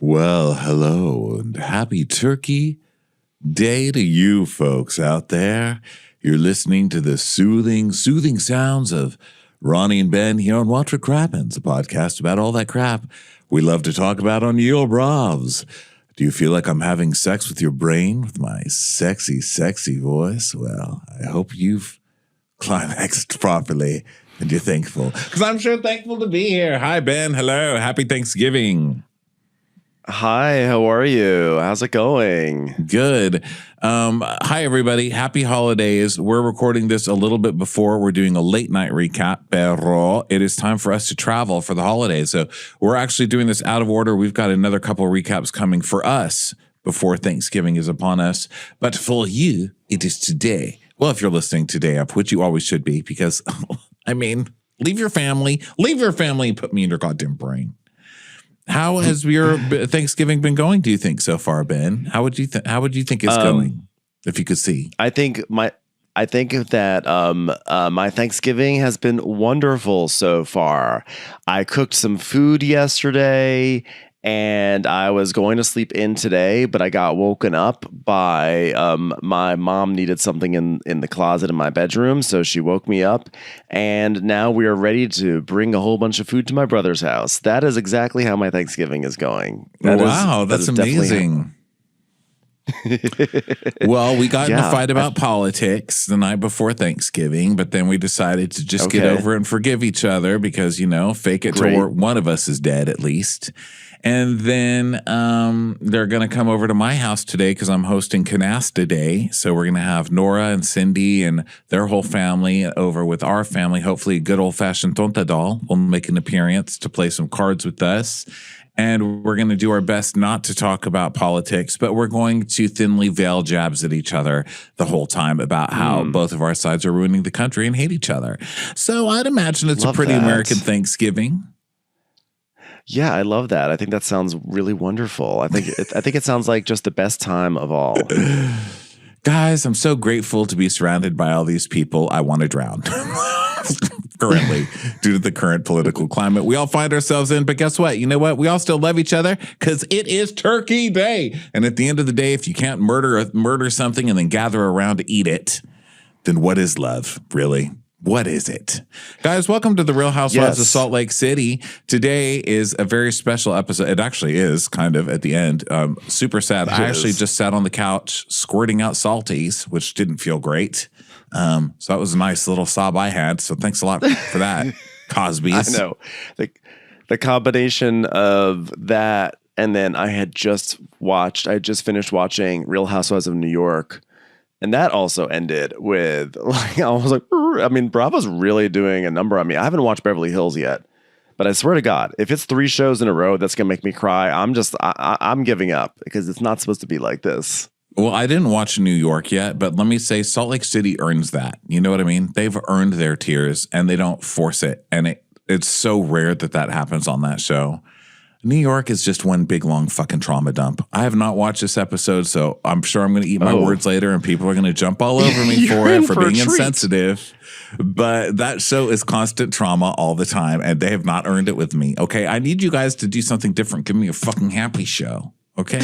Well, hello and happy Turkey Day to you folks out there. You're listening to the soothing sounds of Ronnie and Ben here on Watch for Crappens, a podcast about all that crap we love to talk about on your bravs. Do you feel like I'm having sex with your brain with my sexy voice? Well, I hope you've climaxed properly and you're thankful. Because I'm sure thankful to be here. Hi, Ben. Hello. Happy Thanksgiving. Hi, how are you? How's it going? Good. Hi, everybody. Happy holidays. We're recording this a little bit before. We're doing a late night recap, pero it is time for us to travel for the holidays. So we're actually doing this out of order. We've got another couple of recaps coming for us before Thanksgiving is upon us. But for you, it is today. Well, if you're listening today, of which you always should be, because, I mean, leave your family and put me in your goddamn brain. How has your Thanksgiving been going, do you think, so far, Ben? How would you think it's going, if you could see? I think that my Thanksgiving has been wonderful so far. I cooked some food yesterday, and I was going to sleep in today, but I got woken up by my mom needed something in the closet in my bedroom, so she woke me up, and now we are ready to bring a whole bunch of food to my brother's house. That is exactly how my Thanksgiving is going. That's amazing. Well, we got in a fight about politics the night before Thanksgiving, but then we decided to just get over and forgive each other because, fake it till one of us is dead at least. And then they're going to come over to my house today because I'm hosting Canasta Day. So we're going to have Nora and Cindy and their whole family over with our family. Hopefully a good old-fashioned tontadal will make an appearance to play some cards with us. And we're going to do our best not to talk about politics, but we're going to thinly veil jabs at each other the whole time about how both of our sides are ruining the country and hate each other. So I'd imagine it's a pretty American Thanksgiving. Yeah, I love that. I think that sounds really wonderful. I think it sounds like just the best time of all. Guys, I'm so grateful to be surrounded by all these people I want to drown. Currently, due to the current political climate we all find ourselves in. But guess what? You know what? We all still love each other because it is Turkey Day. And at the end of the day, if you can't murder something and then gather around to eat it, then what is love, really? What is it? Guys, welcome to the Real Housewives of Salt Lake City. Today is a very special episode. It actually is kind of at the end. Super sad. I actually just sat on the couch squirting out salties, which didn't feel great. So that was a nice little sob I had. So thanks a lot for that, Cosby's. I know. The combination of that and then I just finished watching Real Housewives of New York. And that also ended with, I was like, Bravo's really doing a number on me. I haven't watched Beverly Hills yet, but I swear to God, if it's 3 shows in a row that's going to make me cry, I'm giving up because it's not supposed to be like this. Well, I didn't watch New York yet, but let me say Salt Lake City earns that. You know what I mean? They've earned their tears and they don't force it. And it's so rare that happens on that show. New York is just one big, long fucking trauma dump. I have not watched this episode, so I'm sure I'm going to eat my words later and people are going to jump all over me for being insensitive. But that show is constant trauma all the time, and they have not earned it with me. Okay, I need you guys to do something different. Give me a fucking happy show. Okay?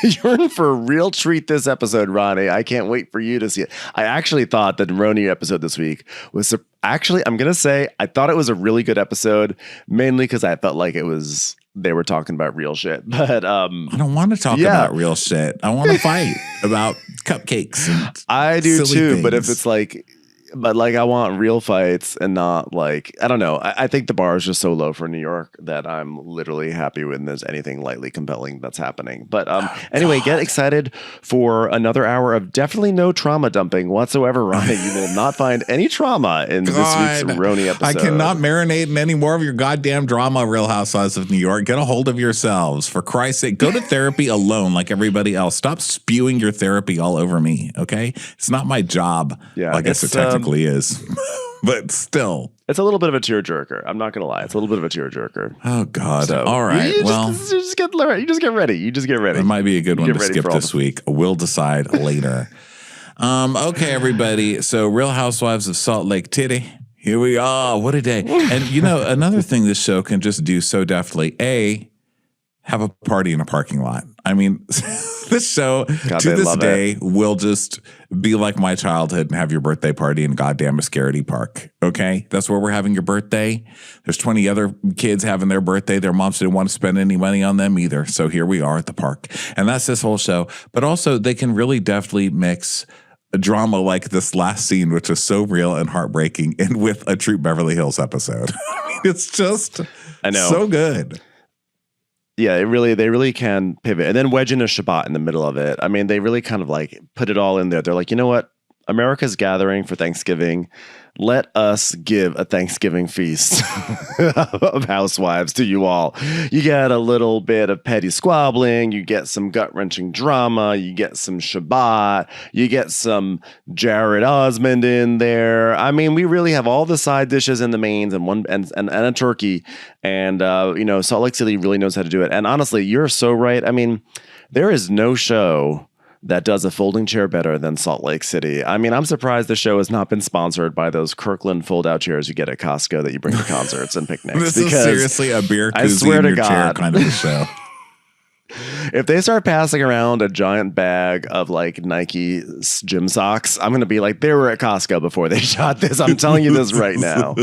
You're in for a real treat this episode, Ronnie. I can't wait for you to see it. I actually thought the Ronnie episode this week was actually, I'm going to say, I thought it was a really good episode, mainly because I felt like they were talking about real shit. But I don't want to talk about real shit. I want to fight about cupcakes. And I do too, things. But if it's I want real fights and not I don't know. I think the bar is just so low for New York that I'm literally happy when there's anything lightly compelling that's happening. But anyway, get excited for another hour of definitely no trauma dumping whatsoever, Ronnie. You will not find any trauma in this week's Roni episode. I cannot marinate in any more of your goddamn drama, Real Housewives of New York. Get a hold of yourselves. For Christ's sake, go to therapy alone like everybody else. Stop spewing your therapy all over me, okay? It's not my job. Yeah, I guess it technically is. But still. It's a little bit of a tearjerker. I'm not going to lie. It's a little bit of a tearjerker. Oh, God. So, all right. You just get ready. It might be a good one to skip this week. We'll decide later. Okay, everybody. So Real Housewives of Salt Lake City. Here we are. What a day. And, another thing this show can just do so deftly. have a party in a parking lot. I mean, this show God, to this day will just be like my childhood and have your birthday party in goddamn Mascarity Park. Okay? That's where we're having your birthday. There's 20 other kids having their birthday. Their moms didn't want to spend any money on them either. So here we are at the park. And that's this whole show. But also, they can really definitely mix a drama like this last scene, which is so real and heartbreaking, and with a Troop Beverly Hills episode. I mean, it's just so good. Yeah, they really can pivot and then wedge in a Shabbat in the middle of it. I mean, they really kind of like put it all in there. They're like, you know what? America's gathering for Thanksgiving. Let us give a Thanksgiving feast of housewives to you all. You get a little bit of petty squabbling. You get some gut-wrenching drama. You get some Shabbat. You get some Jared Osmond in there. I mean, we really have all the side dishes and the mains and a turkey. And, Salt Lake City really knows how to do it. And honestly, you're so right. I mean, there is no show that does a folding chair better than Salt Lake City. I mean, I'm surprised the show has not been sponsored by those Kirkland fold-out chairs you get at Costco that you bring to concerts and picnics. This is seriously a beer koozie I swear in to your God, chair kind of a show. If they start passing around a giant bag of like Nike gym socks, I'm going to be like, they were at Costco before they shot this. I'm telling you this right now.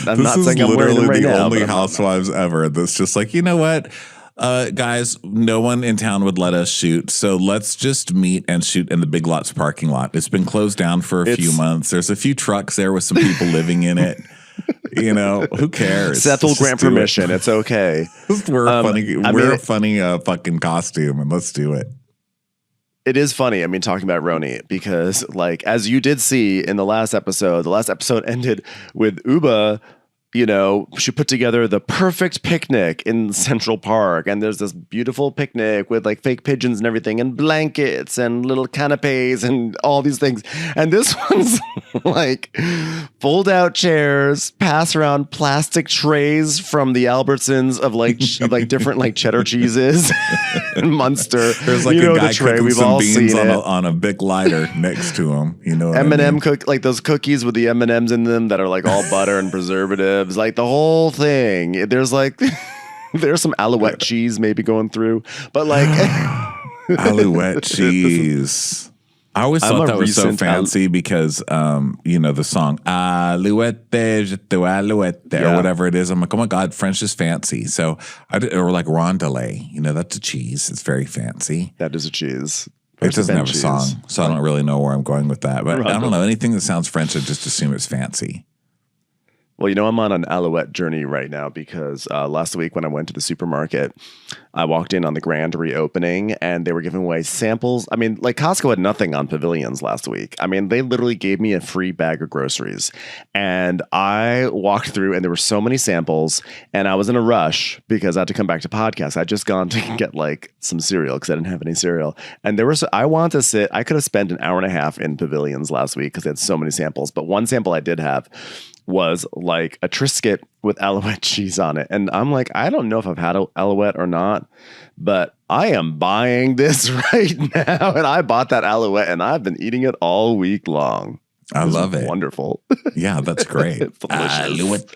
I'm not saying I'm wearing them right now. This is literally the only Housewives ever that's just like, you know what? Guys, no one in town would let us shoot, so let's just meet and shoot in the Big Lots parking lot. It's been closed down for a few months. There's a few trucks there with some people living in it. You know, who cares? Seth will grant permission. It's okay. We're a funny fucking costume, and let's do it. It is funny. I mean, talking about Roni, because like, as you did see in the last episode ended with Uba. You know, she put together the perfect picnic in Central Park. And there's this beautiful picnic with like fake pigeons and everything and blankets and little canapes and all these things. And this one's like fold out chairs, pass around plastic trays from the Albertsons of like different like cheddar cheeses and Munster. There's like a guy cooking some beans on a big lighter next to him. You know, M&M cook like those cookies with the M&Ms in them that are like all butter and preservatives. Like the whole thing. There's like there's some Alouette cheese maybe going through, but like Alouette cheese. I always thought that was so fancy because the song Alouette, je te Alouette, or whatever it is. I'm like, oh my God, French is fancy. So or like rondelet. You know, that's a cheese. It's very fancy. That is a cheese. It doesn't have a song, so I don't really know where I'm going with that. But I don't know. Anything that sounds French, I just assume it's fancy. Well, you know, I'm on an Alouette journey right now because last week when I went to the supermarket, I walked in on the grand reopening and they were giving away samples. I mean, like Costco had nothing on pavilions last week. I mean, they literally gave me a free bag of groceries. And I walked through and there were so many samples and I was in a rush because I had to come back to podcast. I'd just gone to get like some cereal because I didn't have any cereal. And I could have spent an hour and a half in pavilions last week because they had so many samples. But one sample I did have was like a Triscuit with Alouette cheese on it. And I'm like, I don't know if I've had Alouette or not, but I am buying this right now. And I bought that Alouette and I've been eating it all week long. I love it. Wonderful. Yeah, that's great. Alouette.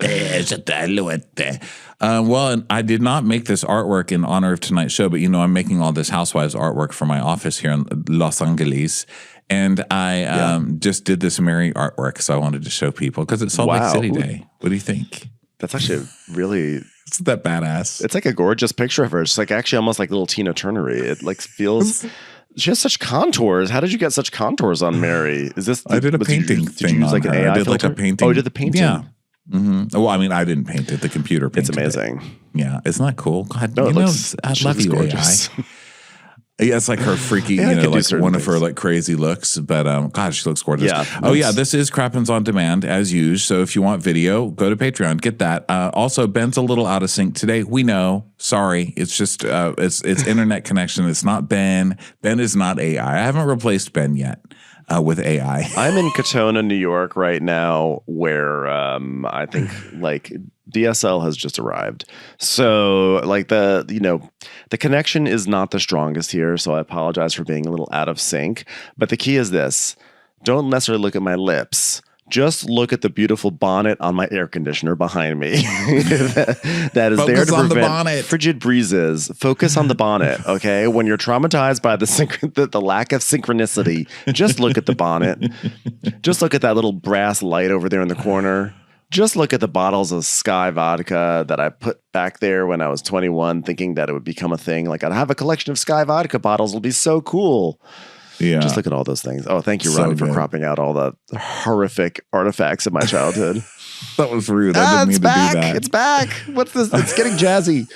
Well, and I did not make this artwork in honor of tonight's show, but I'm making all this Housewives artwork for my office here in Los Angeles. And I just did this Mary artwork, so I wanted to show people because it's Salt Lake City Day. What do you think? That's actually really... It's that badass. It's like a gorgeous picture of her. It's like actually almost like little Tina Turnery. It like feels... She has such contours. How did you get such contours on Mary? Is this? I did a painting thing. Did you use like an AI filter? Like a painting. Oh, you did the painting? Yeah. Mm-hmm. Well, I mean, I didn't paint it. The computer painted it. It's amazing. Yeah. Isn't that cool? God, no, I love you, gorgeous. AI. Yeah, it's like her freaky, like one of her like crazy looks. But God, she looks gorgeous. Yeah. Oh yeah, this is Crappens on demand as usual. So if you want video, go to Patreon, get that. Also, Ben's a little out of sync today. We know. Sorry, it's just it's internet connection. It's not Ben. Ben is not AI. I haven't replaced Ben yet. With AI. I'm in Katona, New York right now where I think like DSL has just arrived. So like the connection is not the strongest here. So I apologize for being a little out of sync. But the key is this. Don't necessarily look at my lips. just look at the beautiful bonnet on my air conditioner behind me. that is there to prevent frigid breezes. Focus on the bonnet, okay? When you're traumatized by the lack of synchronicity, just look at the bonnet. Just look at that little brass light over there in the corner. Just look at the bottles of Sky vodka that I put back there when I was 21, thinking that it would become a thing. Like, I'd have a collection of Sky vodka bottles. It'll be so cool. Yeah. Just look at all those things. Oh, thank you, Ronnie, for cropping out all the horrific artifacts of my childhood. That was rude. I didn't mean to do that. It's back. What's this? It's getting jazzy.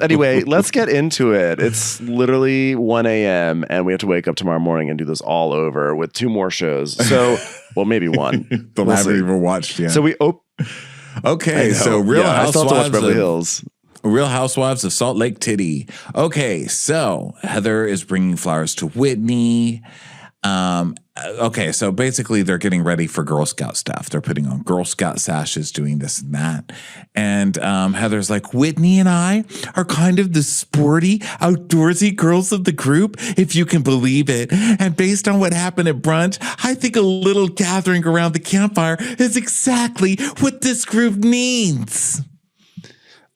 Anyway, let's get into it. It's literally 1 a.m. and we have to wake up tomorrow morning and do this all over with 2 more shows. So, well, maybe 1. I haven't even watched yet. So okay, so Real Housewives Beverly Hills. Real Housewives of Salt Lake City. Okay, so Heather is bringing flowers to Whitney. Okay, so basically they're getting ready for Girl Scout stuff. They're putting on Girl Scout sashes, doing this and that. And Heather's like, Whitney and I are kind of the sporty, outdoorsy girls of the group, if you can believe it. And based on what happened at brunch, I think a little gathering around the campfire is exactly what this group needs.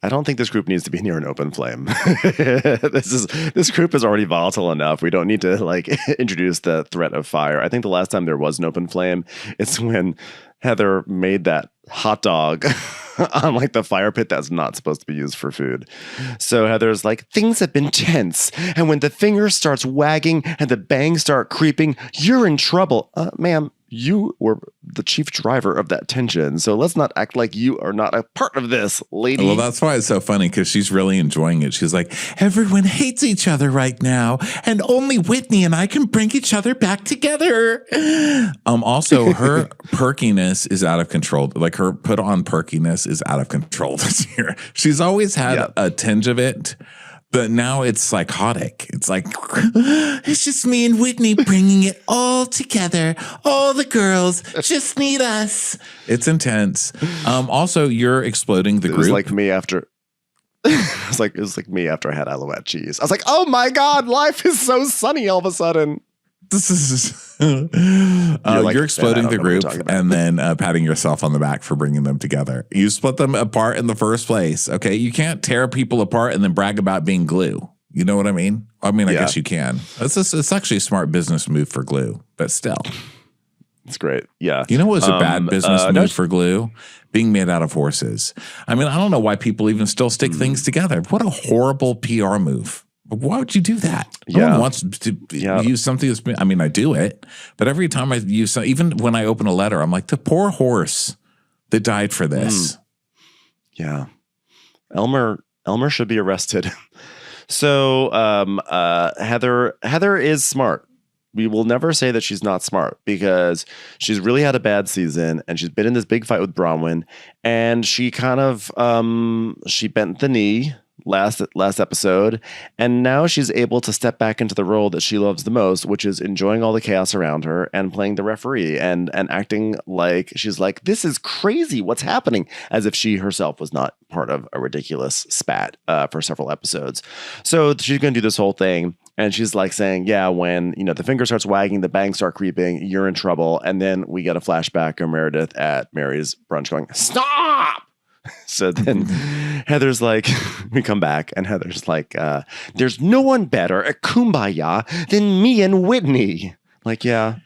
I don't think this group needs to be near an open flame. This group is already volatile enough. We don't need to introduce the threat of fire. I think the last time there was an open flame, it's when Heather made that hot dog on the fire pit that's not supposed to be used for food. So Heather's like, things have been tense. And when the finger starts wagging and the bangs start creeping, you're in trouble. Ma'am, you were the chief driver of that tension. So let's not act like you are not a part of this, lady. Well, that's why it's so funny, because she's really enjoying it. She's like, everyone hates each other right now, and only Whitney and I can bring each other back together. Also, her perkiness is out of control. Like, her put on perkiness is out of control this year. She's always had a tinge of it, but now it's psychotic. It's like, it's just me and Whitney bringing it all together. All the girls just need us. It's intense. Also, you're exploding the group. It was like me after... it was like me after I had Alouette cheese. I was like, oh my God, life is so sunny all of a sudden. This is you're exploding the group and then patting yourself on the back for bringing them together. You split them apart in the first place. Okay, you can't tear people apart and then brag about being glue. You know what I mean? I guess you can. It's actually a smart business move for glue, but still, it's great. Yeah, you know what was a bad business move for glue? Being made out of horses. I mean, I don't know why people even still stick things together. What a horrible PR move. Why would you do that? No one wants to use something that's been, I do it, but every time I use something, even when I open a letter, I'm like, the poor horse that died for this. Yeah. Elmer should be arrested. So Heather is smart. We will never say that she's not smart, because she's really had a bad season and she's been in this big fight with Bronwyn, and she kind of she bent the knee last episode, and now she's able to step back into the role that she loves the most, which is enjoying all the chaos around her and playing the referee and acting like she's like, this is crazy, what's happening, as if she herself was not part of a ridiculous spat for several episodes. So she's going to do this whole thing, and she's like saying, yeah, when the finger starts wagging, the bangs start creeping, you're in trouble. And then we get a flashback of Meredith at Mary's brunch going, stop. So then Heather's like, we come back and Heather's like, there's no one better at Kumbaya than me and Whitney. Like, yeah,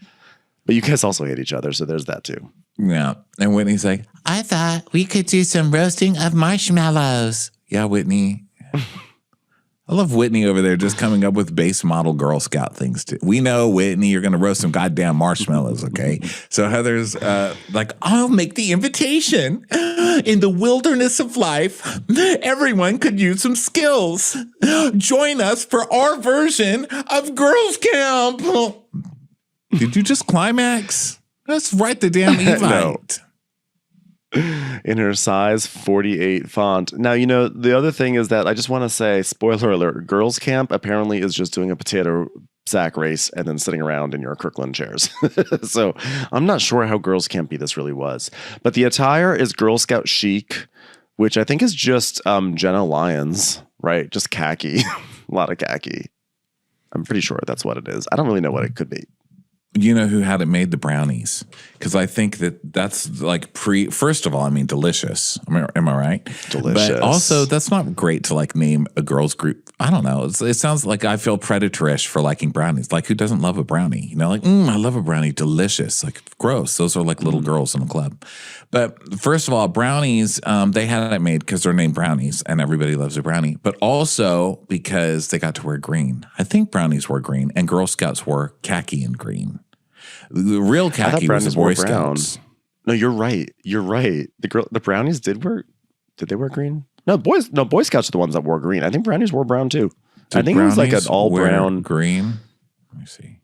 but you guys also hate each other. So there's that too. Yeah. And Whitney's like, I thought we could do some roasting of marshmallows. Yeah, Whitney. I love Whitney over there just coming up with base model Girl Scout things too. We know, Whitney, you're going to roast some goddamn marshmallows, okay? So Heather's like, I'll make the invitation. In the wilderness of life, everyone could use some skills. Join us for our version of Girls Camp. Did you just climax? Let's write the damn Evite. No. In her size 48 font. Now, the other thing is that I just want to say, spoiler alert, Girls Camp apparently is just doing a potato sack race and then sitting around in your Kirkland chairs. So I'm not sure how Girls Campy this really was. But the attire is Girl Scout chic, which I think is just Jenna Lyons, right? Just khaki. A lot of khaki. I'm pretty sure that's what it is. I don't really know what it could be. You know who had it made? The brownies. Because I think that's like first of all, I mean, delicious. Am I right? Delicious. But also, that's not great to like name a girls group. I don't know. It sounds like I feel predatorish for liking brownies. Like, who doesn't love a brownie? You know, like, I love a brownie. Delicious. Like, gross. Those are like little girls in a club. But first of all, brownies, they had it made because they're named brownies and everybody loves a brownie. But also because they got to wear green. I think brownies wore green and Girl Scouts wore khaki and green. The real khaki was the Boy Scouts. No, you're right. You're right. The brownies did they wear green? No, Boy Scouts are the ones that wore green. I think brownies wore brown too. I think it was like an all brown green. Let me see.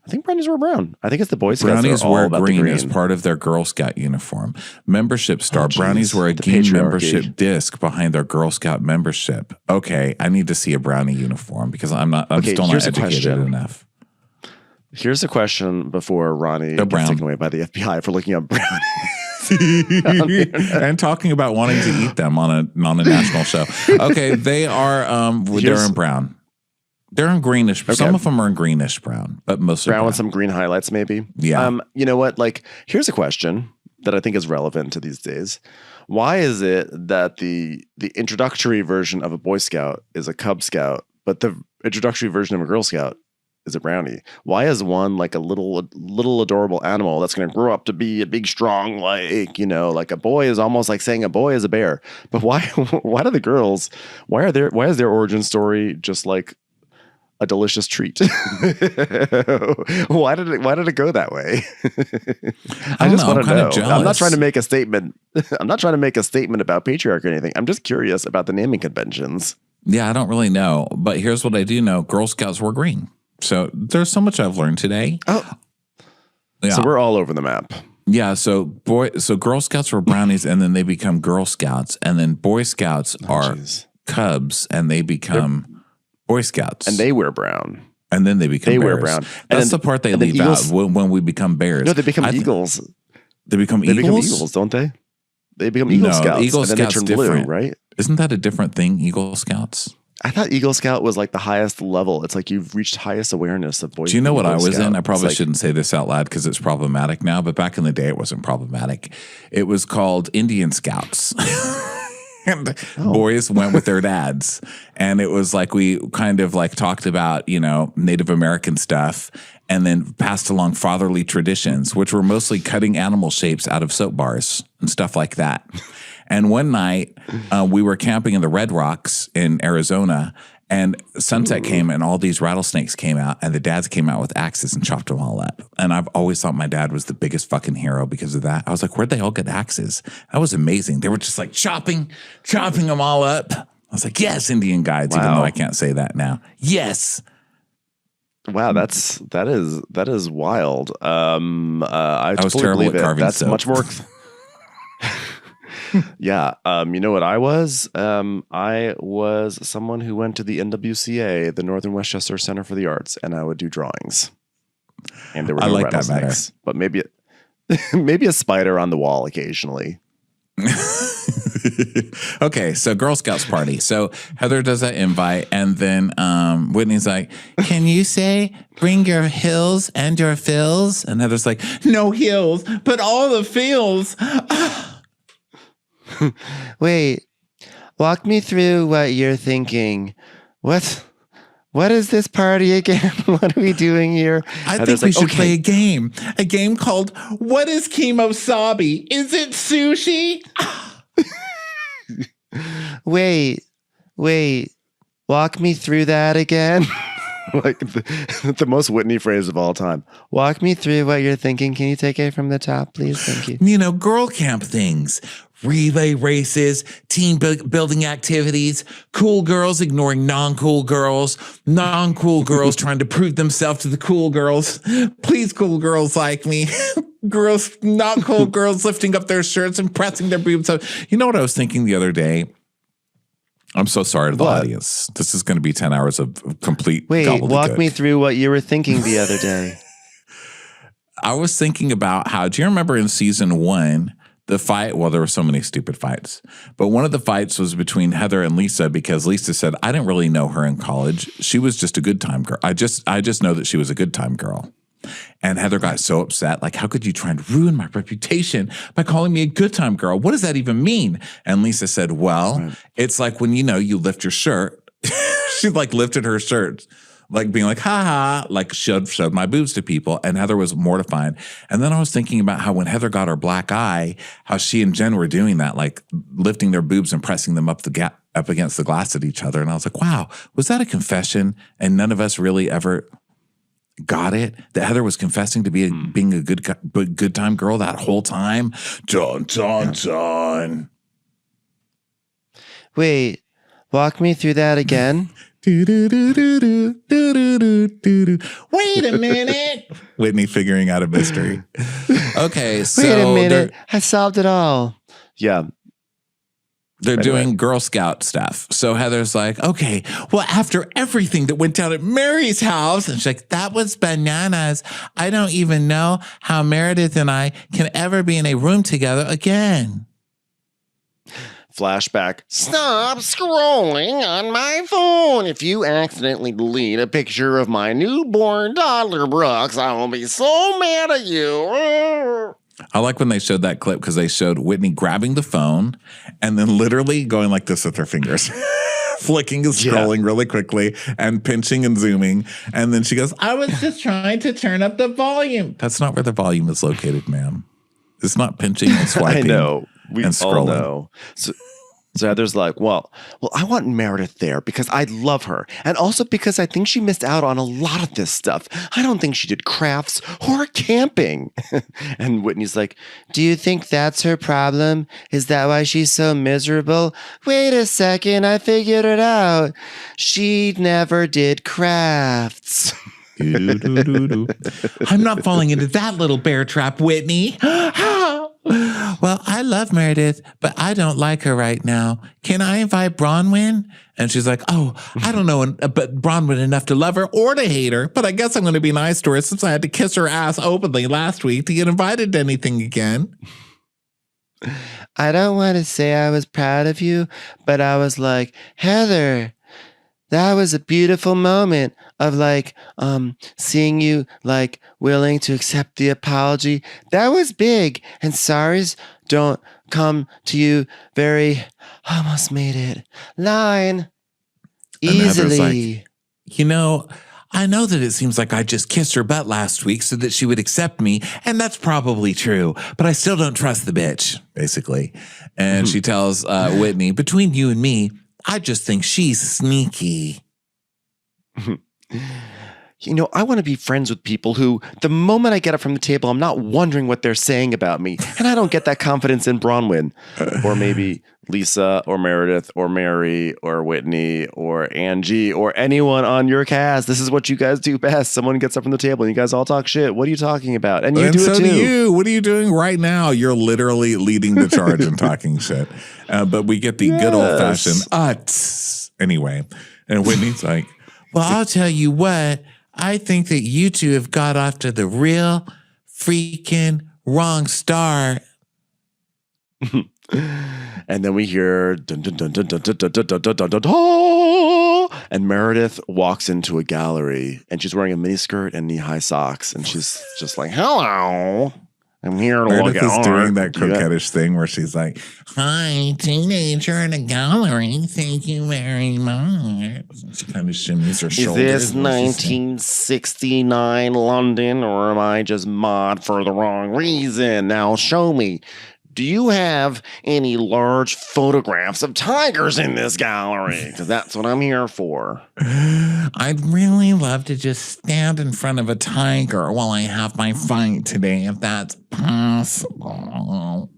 I think brownies were brown. I think it's the Boy Scouts. Brownies wear green as part of their Girl Scout uniform. Membership star. Brownies wear a green membership disc behind their Girl Scout membership. Okay, I need to see a brownie uniform because I'm still not educated enough. Here's a question before Ronnie gets taken away by the FBI for looking up brownies. And talking about wanting to eat them on a national show. Okay, they are they're in brown. They're in greenish. Okay. Some of them are in greenish brown, but most brown with some green highlights, maybe. Yeah. You know what? Like, here's a question that I think is relevant to these days. Why is it that the introductory version of a Boy Scout is a Cub Scout, but the introductory version of a Girl Scout is a brownie? Why is one like a little adorable animal that's going to grow up to be a big, strong, like, you know, like a boy is almost like saying a boy is a bear? But why do the girls? Why is their origin story just like a delicious treat? Why did it go that way? I just want to know. I'm not trying to make a statement. I'm not trying to make a statement about patriarchy or anything. I'm just curious about the naming conventions. Yeah, I don't really know, but here's what I do know: Girl Scouts were green. So there's so much I've learned today. Oh, yeah. So we're all over the map. Yeah. So Girl Scouts were brownies, and then they become Girl Scouts, and then Boy Scouts are Cubs, and they become Boy Scouts, and they wear brown, and then they become bears. Wear brown. That's the part they leave out when we become bears. No, they become eagles. They become eagles. They become eagles, don't they? They become Eagle Scouts. Eagle Scouts turn different, blue, right? Isn't that a different thing? Eagle Scouts. I thought Eagle Scout was like the highest level. It's like you've reached highest awareness of boys. Do you know what I was in? I probably shouldn't say this out loud because it's problematic now, but back in the day it wasn't problematic. It was called Indian Scouts. And boys went with their dads. And it was like we kind of like talked about, you know, Native American stuff and then passed along fatherly traditions, which were mostly cutting animal shapes out of soap bars and stuff like that. And one night we were camping in the Red Rocks in Arizona, and sunset came and all these rattlesnakes came out, and the dads came out with axes and chopped them all up. And I've always thought my dad was the biggest fucking hero because of that. I was like, where'd they all get axes? That was amazing. They were just like chopping them all up. I was like, yes, Indian guides, even though I can't say that now. Yes. Wow, that is wild. I was terrible at carving That's soap. Much more. Yeah. You know what I was? I was someone who went to the NWCA, the Northern Westchester Center for the Arts, and I would do drawings. And there were no rattlesnakes, but maybe a spider on the wall occasionally. Okay, so Girl Scouts party. So Heather does that invite, and then Whitney's like, can you say bring your hills and your fills? And Heather's like, no hills, but all the fills. Wait, walk me through what you're thinking. What is this party again? What are we doing here? I think we should play a game called What is Kemosabe? Is it sushi? Wait, walk me through that again. Like the most Whitney phrase of all time. Walk me through what you're thinking. Can you take it from the top, please? Thank you. You know, girl camp things, relay races, team building activities, cool girls ignoring non-cool girls trying to prove themselves to the cool girls. Please, cool girls like me. Girls, not cool girls lifting up their shirts and pressing their boobs up. You know what I was thinking the other day? I'm so sorry to the audience. This is going to be 10 hours of complete gobbledygook. Walk me through what you were thinking the other day. I was thinking about how, do you remember in season 1, the fight? Well, there were so many stupid fights, but one of the fights was between Heather and Lisa because Lisa said, I didn't really know her in college. She was just a good time girl. I just know that she was a good time girl. And Heather got so upset. Like, how could you try and ruin my reputation by calling me a good time girl? What does that even mean? And Lisa said, well, it's like when, you lift your shirt. She like lifted her shirt, like being like, ha ha, like showed my boobs to people. And Heather was mortified. And then I was thinking about how when Heather got her black eye, how she and Jen were doing that, like lifting their boobs and pressing them up against the glass at each other. And I was like, wow, was that a confession? And none of us really ever got it, that Heather was confessing to being a good time girl that whole time. Dun, dun, dun. Wait, walk me through that again. Wait a minute. Whitney figuring out a mystery. Okay, so wait a minute. I solved it all. Yeah. They're doing Girl Scout stuff. So Heather's like, okay, well, after everything that went down at Mary's house, and she's like, that was bananas. I don't even know how Meredith and I can ever be in a room together again. Flashback. Stop scrolling on my phone. If you accidentally delete a picture of my newborn toddler, Brooks, I will be so mad at you. I like when they showed that clip because they showed Whitney grabbing the phone and then literally going like this with her fingers, flicking and scrolling really quickly and pinching and zooming. And then she goes, I was just trying to turn up the volume. That's not where the volume is located, ma'am. It's not pinching and swiping. I know. We and scrolling. All know. So Heather's like, well, I want Meredith there because I love her. And also because I think she missed out on a lot of this stuff. I don't think she did crafts or camping. And Whitney's like, do you think that's her problem? Is that why she's so miserable? Wait a second, I figured it out. She never did crafts. I'm not falling into that little bear trap, Whitney. Well, I love Meredith, but I don't like her right now. Can I invite Bronwyn? And she's like, oh, I don't know but Bronwyn enough to love her or to hate her, but I guess I'm going to be nice to her since I had to kiss her ass openly last week to get invited to anything again. I don't want to say I was proud of you, but I was like, Heather, that was a beautiful moment of like seeing you like willing to accept the apology. That was big, and sorries don't come to you very, almost made it, line easily. Like, I know that it seems like I just kissed her butt last week so that she would accept me, and that's probably true, but I still don't trust the bitch, basically. And she tells Whitney, between you and me, I just think she's sneaky. I want to be friends with people who, the moment I get up from the table, I'm not wondering what they're saying about me. And I don't get that confidence in Bronwyn. Or maybe Lisa or Meredith or Mary or Whitney or Angie or anyone on your cast. This is what you guys do best. Someone gets up from the table and you guys all talk shit. What are you talking about? And you do it too. Do you. What are you doing right now? You're literally leading the charge and talking shit. But we get the good old-fashioned anyway. And Whitney's like, well, I'll tell you what. I think that you two have got off to the real freaking wrong start. And then we hear dun, dun, dun, dun, dun, dun, dun, dun, dun, dun, dun, dun, and Meredith walks into a gallery and she's wearing a miniskirt and knee-high socks and she's just like, hello. I'm here to look at art. Meredith is doing that coquettish thing where she's like, hi, teenager in a gallery. Thank you very much. She kind of shimmies her shoulders. Is this 1969 London or am I just mod for the wrong reason? Now show me. Do you have any large photographs of tigers in this gallery? Because that's what I'm here for. I'd really love to just stand in front of a tiger while I have my fight today, if that's possible.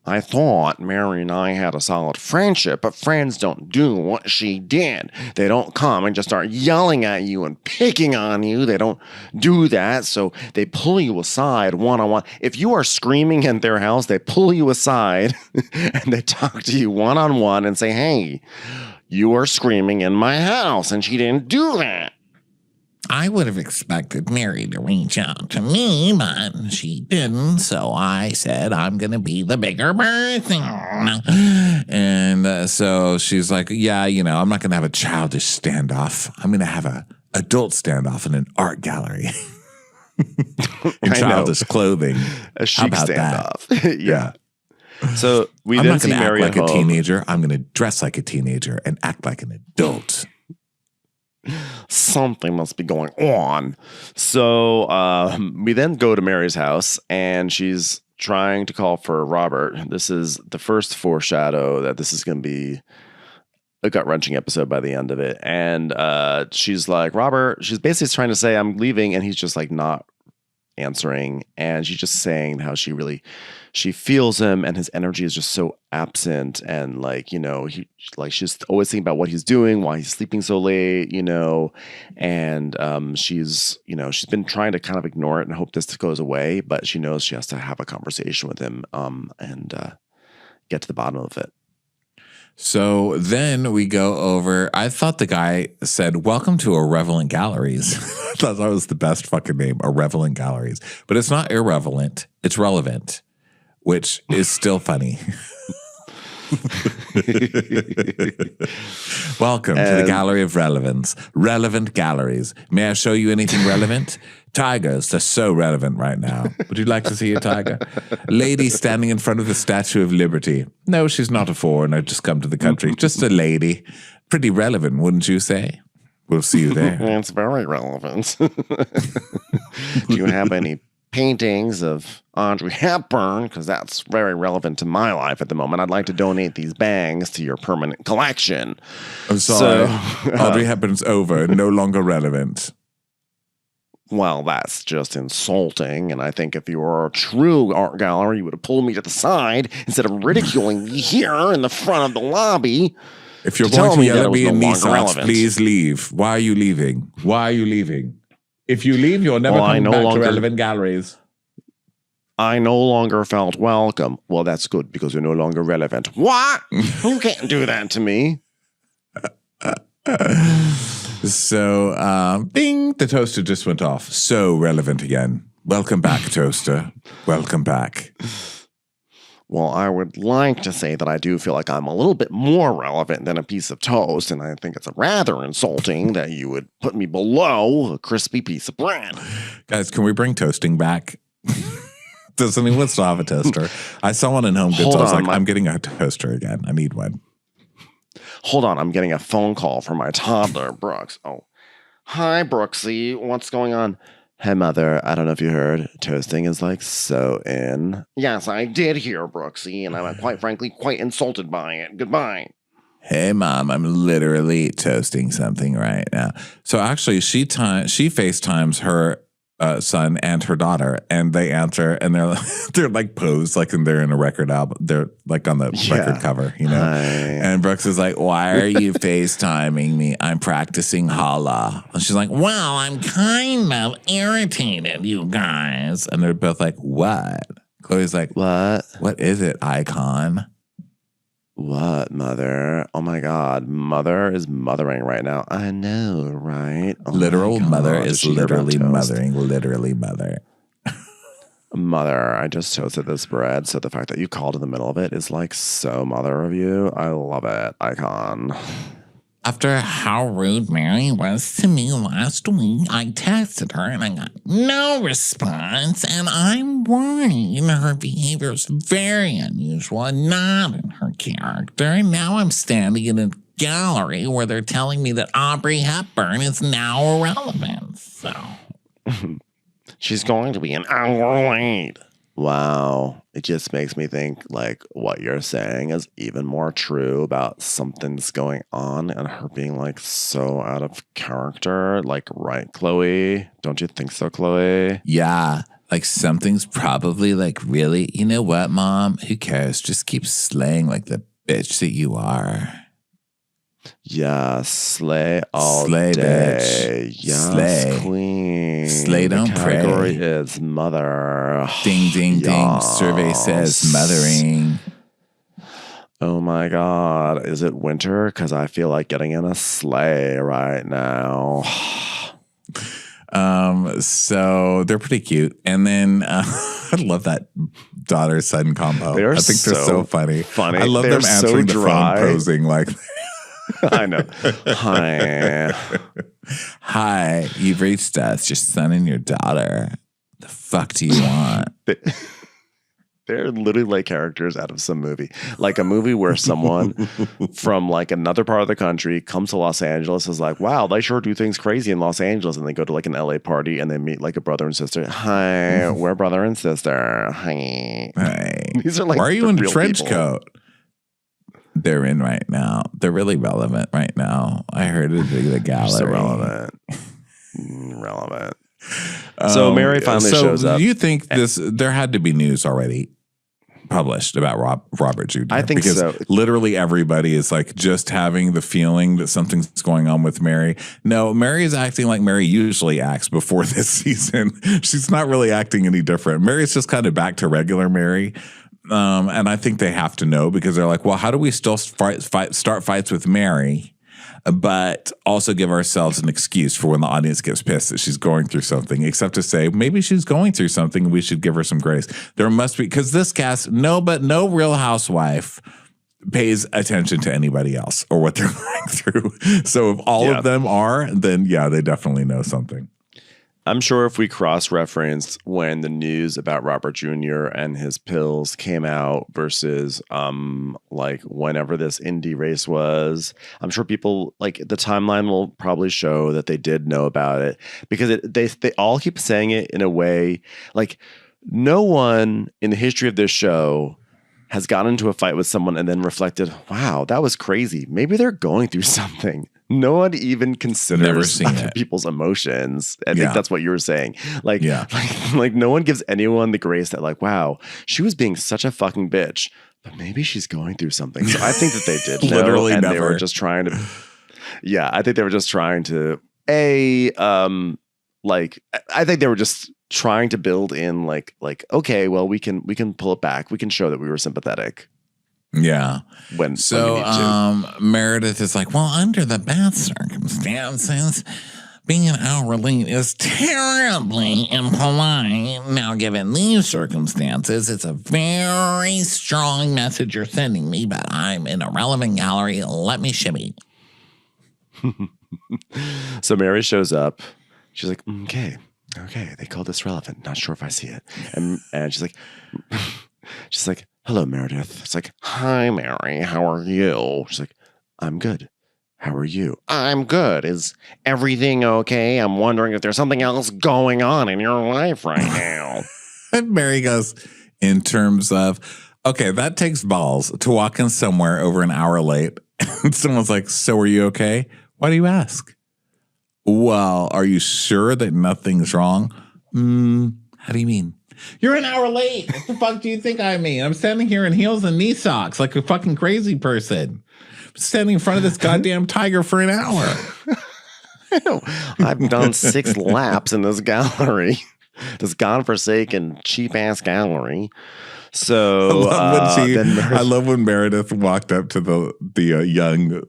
I thought Mary and I had a solid friendship, but friends don't do what she did. They don't come and just start yelling at you and picking on you. They don't do that, so they pull you aside one-on-one. If you are screaming at their house, they pull you aside and they talk to you one-on-one and say, hey, you are screaming in my house, and she didn't do that. I would have expected Mary to reach out to me, but she didn't. So I said, I'm going to be the bigger person. And so she's like, yeah, I'm not going to have a childish standoff. I'm going to have an adult standoff in an art gallery. in childish clothing. A chic standoff. Yeah. So we I'm then not see going to act Mary like at a home. teenager. I'm going to dress like a teenager and act like an adult. Something must be going on. So we then go to Mary's house, and she's trying to call for Robert. This is the first foreshadow that this is going to be a gut-wrenching episode by the end of it. And she's like, Robert, she's basically trying to say, I'm leaving, and he's just like not answering. And she's just saying how she feels him, and his energy is just so absent. And like, you know, she's always thinking about what he's doing, why he's sleeping so late, you know. And she's been trying to kind of ignore it and hope this goes away, but she knows she has to have a conversation with him and get to the bottom of it. So then we go over. I thought the guy said, "Welcome to Irrelevant Galleries." I thought that was the best fucking name, Irrelevant Galleries. But it's not irrelevant; it's relevant, which is still funny. Welcome to the Gallery of Relevance. Relevant Galleries. May I show you anything relevant? Tigers, they're so relevant right now. Would you like to see a tiger? Lady standing in front of the Statue of Liberty. No, she's not a foreigner, just come to the country. Just a lady. Pretty relevant, wouldn't you say? We'll see you there. It's very relevant. Do you have any paintings of Audrey Hepburn? Because that's very relevant to my life at the moment. I'd like to donate these bangs to your permanent collection. I'm sorry. Audrey Hepburn's over, no longer relevant. Well, that's just insulting, and I think if you were a true art gallery, you would have pulled me to the side instead of ridiculing me here in the front of the lobby. If you're going to yell at me in knee socks, please leave. Why are you leaving? Why are you leaving? If you leave, you'll never come back to Relevant Galleries. I no longer felt welcome. Well, that's good, because you're no longer relevant. What? You can't do that to me. So, bing, the toaster just went off. So relevant again. Welcome back, toaster. Welcome back. Well, I would like to say that I do feel like I'm a little bit more relevant than a piece of toast, and I think it's rather insulting that you would put me below a crispy piece of bread. Guys, can we bring toasting back? Does anyone still have a toaster? I saw one in Home Goods. I was like, I'm getting a toaster again. I need one. Hold on, I'm getting a phone call from my toddler, Brooks. Oh, hi, Brooksy. What's going on? Hey, Mother. I don't know if you heard. Toasting is like so in. Yes, I did hear, Brooksy, and I'm quite frankly quite insulted by it. Goodbye. Hey, Mom, I'm literally toasting something right now. So actually, she FaceTimes her son and her daughter, and they answer, and they're like posed like they're in a record album. They're like on the record cover, you know. Hi. And Brooks is like, "Why are you FaceTiming me? I'm practicing holla." And she's like, "Well, I'm kind of irritated, you guys." And they're both like, "What?" Chloe's like, What? "What is it, icon?" What, Mother? Oh my God, Mother is mothering right now. I know, right? Oh Literal mother is literally mothering, literally mother. Mother, I just toasted this bread, so the fact that you called in the middle of it is like so mother of you. I love it, icon. After how rude Mary was to me last week, I texted her and I got no response, and I'm worried. Her behavior is very unusual and not in her character. And now I'm standing in a gallery where they're telling me that Audrey Hepburn is now irrelevant. So she's going to be an hour late. Wow. It just makes me think like what you're saying is even more true about something's going on and her being like so out of character. Like, right, Chloe? Don't you think so, Chloe? Yeah. Like something's probably like really, you know what, Mom? Who cares? Just keep slaying like the bitch that you are. Yeah, slay all slay, day. Bitch. Yes, slay. Queen. Slay, don't the category pray. is mother. Ding, ding, ding. Survey says mothering. Oh my God. Is it winter? Because I feel like getting in a sleigh right now. So they're pretty cute. And then I love that daughter-son combo. I think they're so funny. I love them answering the phone posing like I know. Hi. Hi, you've reached us, your son and your daughter. The fuck do you want? They're literally like characters out of some movie. Like a movie where someone from like another part of the country comes to Los Angeles, is like, wow, they sure do things crazy in Los Angeles. And they go to like an LA party and they meet like a brother and sister. Hi, we're brother and sister. Hi. These are like, why are you in a trench people. coat? They're in right now. They're really relevant right now. I heard it in the gallery. So relevant. Relevant. So Mary finally shows up. Do you think there had to be news already published about Robert Jr.? I think because so. Literally everybody is like just having the feeling that something's going on with Mary. No, Mary is acting like Mary usually acts before this season. She's not really acting any different. Mary's just kind of back to regular Mary. And I think they have to know, because they're like, well, how do we still start fights with Mary, but also give ourselves an excuse for when the audience gets pissed that she's going through something, except to say maybe she's going through something and we should give her some grace. There must be, because this cast, no Real Housewife pays attention to anybody else or what they're going through. So if all of them are, then yeah, they definitely know something. I'm sure if we cross-referenced when the news about Robert Jr. and his pills came out versus like whenever this Indy race was, I'm sure people, like, the timeline will probably show that they did know about it, because they all keep saying it in a way like no one in the history of this show has gotten into a fight with someone and then reflected, wow, that was crazy. Maybe they're going through something. No one even considers other people's emotions. I think that's what you were saying. Like, like no one gives anyone the grace that, like, wow, she was being such a fucking bitch, but maybe she's going through something. So I think that they did know, literally and never. They were just trying to. I think they were just trying to like I think they were just trying to build in like okay, well, we can pull it back. We can show that we were sympathetic. Yeah. When Meredith is like, well, under the best circumstances, being an hour late is terribly impolite. Now, given these circumstances, it's a very strong message you're sending me, but I'm in a relevant gallery. Let me shimmy. So Mary shows up. She's like, okay, they call this relevant. Not sure if I see it. And she's like, hello, Meredith. It's like, hi, Mary. How are you? She's like, I'm good. How are you? I'm good. Is everything okay? I'm wondering if there's something else going on in your life right now. And Mary goes, in terms of, okay, that takes balls to walk in somewhere over an hour late. And someone's like, so are you okay? Why do you ask? Well, are you sure that nothing's wrong? How do you mean? You're an hour late. What the fuck do you think I mean? I'm standing here in heels and knee socks like a fucking crazy person. I'm standing in front of this goddamn tiger for an hour. I know. I've done 6 laps in this gallery. This godforsaken, cheap-ass gallery. So I love when Meredith walked up to the young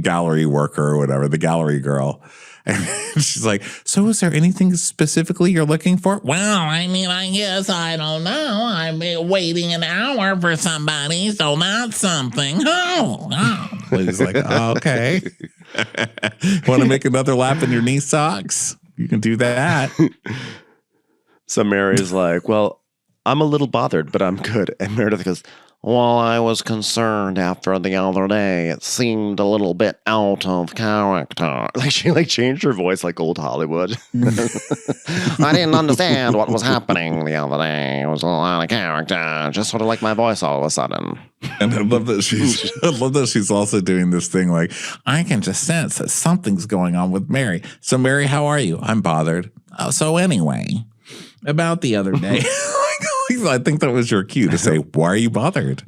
gallery worker or whatever, the gallery girl. And she's like, so is there anything specifically you're looking for? Well, I mean, I guess I don't know. I'm waiting an hour for somebody, so that's something. Oh. He's like, oh, okay. Want to make another lap in your knee socks? You can do that. So Mary's like, well, I'm a little bothered, but I'm good. And Meredith goes, well, I was concerned after the other day. It seemed a little bit out of character. Like she changed her voice like old Hollywood. I didn't understand what was happening the other day. It was a lot of character. Just sort of like my voice all of a sudden. And I love that she's also doing this thing like, I can just sense that something's going on with Mary. So Mary, how are you? I'm bothered. So anyway, about the other day. I think that was your cue to say, why are you bothered?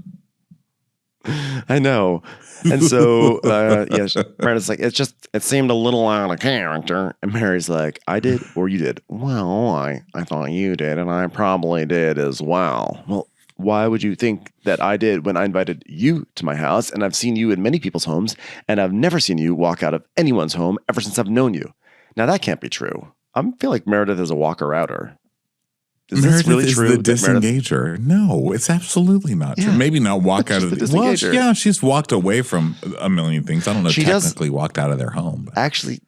I know. And so, Meredith's like, it seemed a little out of character. And Mary's like, I did or you did? Well, I thought you did, and I probably did as well. Well, why would you think that I did when I invited you to my house? And I've seen you in many people's homes, and I've never seen you walk out of anyone's home ever since I've known you. Now, that can't be true. I feel like Meredith is a walker-outer. Is Meredith this really is true? The disengager. No, it's absolutely not true. Maybe not walk out of the disengager. Well, yeah, she's walked away from a million things. I don't know. She technically walked out of their home. But. Actually,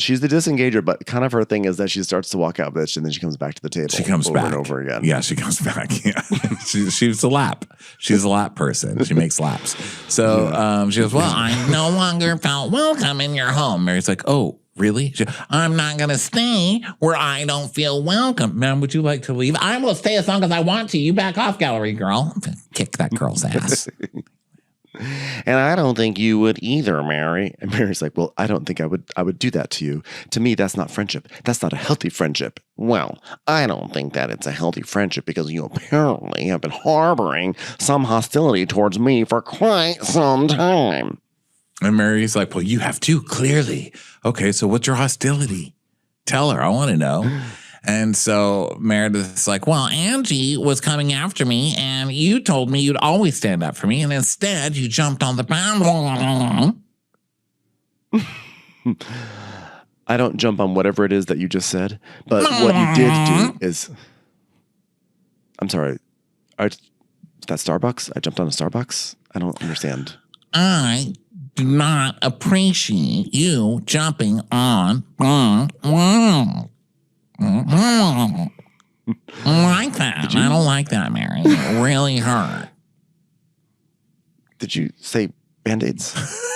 She's the disengager, but kind of her thing is that she starts to walk out, bitch, and then she comes back to the table. She comes over back and over again. Yeah, she comes back. Yeah, she's a lap. She's a lap person. She makes laps. So she goes, well, I no longer felt welcome in your home. Mary's like, oh, really? I'm not going to stay where I don't feel welcome. Ma'am, would you like to leave? I will stay as long as I want to. You back off, gallery girl. Kick that girl's ass. And I don't think you would either, Mary. And Mary's like, well, I don't think I would do that to you. To me, that's not friendship. That's not a healthy friendship. Well, I don't think that it's a healthy friendship because you apparently have been harboring some hostility towards me for quite some time. And Mary's like, well, you have too, clearly. Okay, so what's your hostility? Tell her. I want to know. And so Meredith's like, well, Angie was coming after me, and you told me you'd always stand up for me, and instead you jumped on the bandwagon. I don't jump on whatever it is that you just said, but what you did do is... I'm sorry. Is that Starbucks? I jumped on a Starbucks? I don't understand. I do not appreciate you jumping on. I don't like that. I don't like that, Mary. It really hurt. Did you say Band-Aids?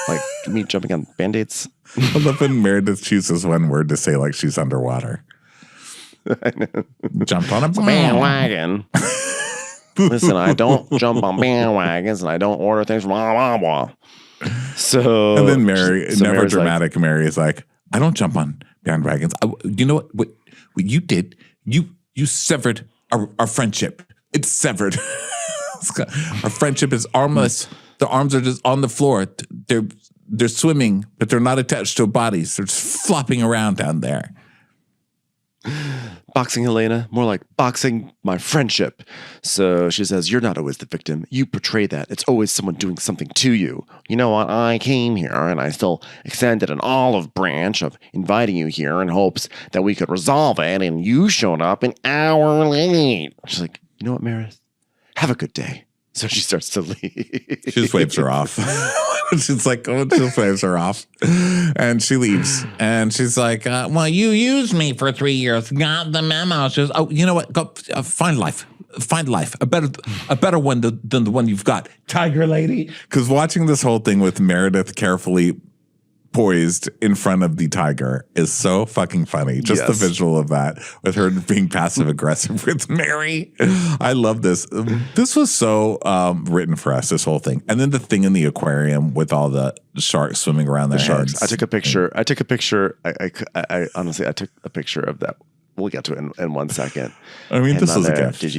Like me jumping on Band-Aids? I love when Meredith chooses one word to say like she's underwater. I know. Jumped on a bandwagon. Listen, I don't jump on bandwagons and I don't order things from blah, blah, blah. So, and then Mary, never Mary's dramatic, Mary is like, I don't jump on bandwagons. You know what you did? You severed our friendship. It's severed. Our friendship is armless. The arms are just on the floor. They're swimming, but they're not attached to bodies. They're just flopping around down there. Boxing Helena, more like boxing my friendship. So she says, you're not always the victim. You portray that. It's always someone doing something to you. You know what? I came here and I still extended an olive branch of inviting you here in hopes that we could resolve it. And you showed up an hour late. She's like, you know what, Meredith? Have a good day. So she starts to leave. She just waves her off. She's like, oh, she just waves her off. And she leaves. And she's like, well, you used me for 3 years. Got the memo. She goes, oh, you know what? Go find life. Find life. A better one than the one you've got. Tiger lady. Because watching this whole thing with Meredith carefully poised in front of the tiger is so fucking funny. Just the visual of that with her being passive aggressive with Mary. I love this. This was so written for us, this whole thing. And then the thing in the aquarium with all the sharks swimming around their heads. I took a picture. I honestly, I took a picture of that. We'll get to it in 1 second. I mean, this was a gift. Did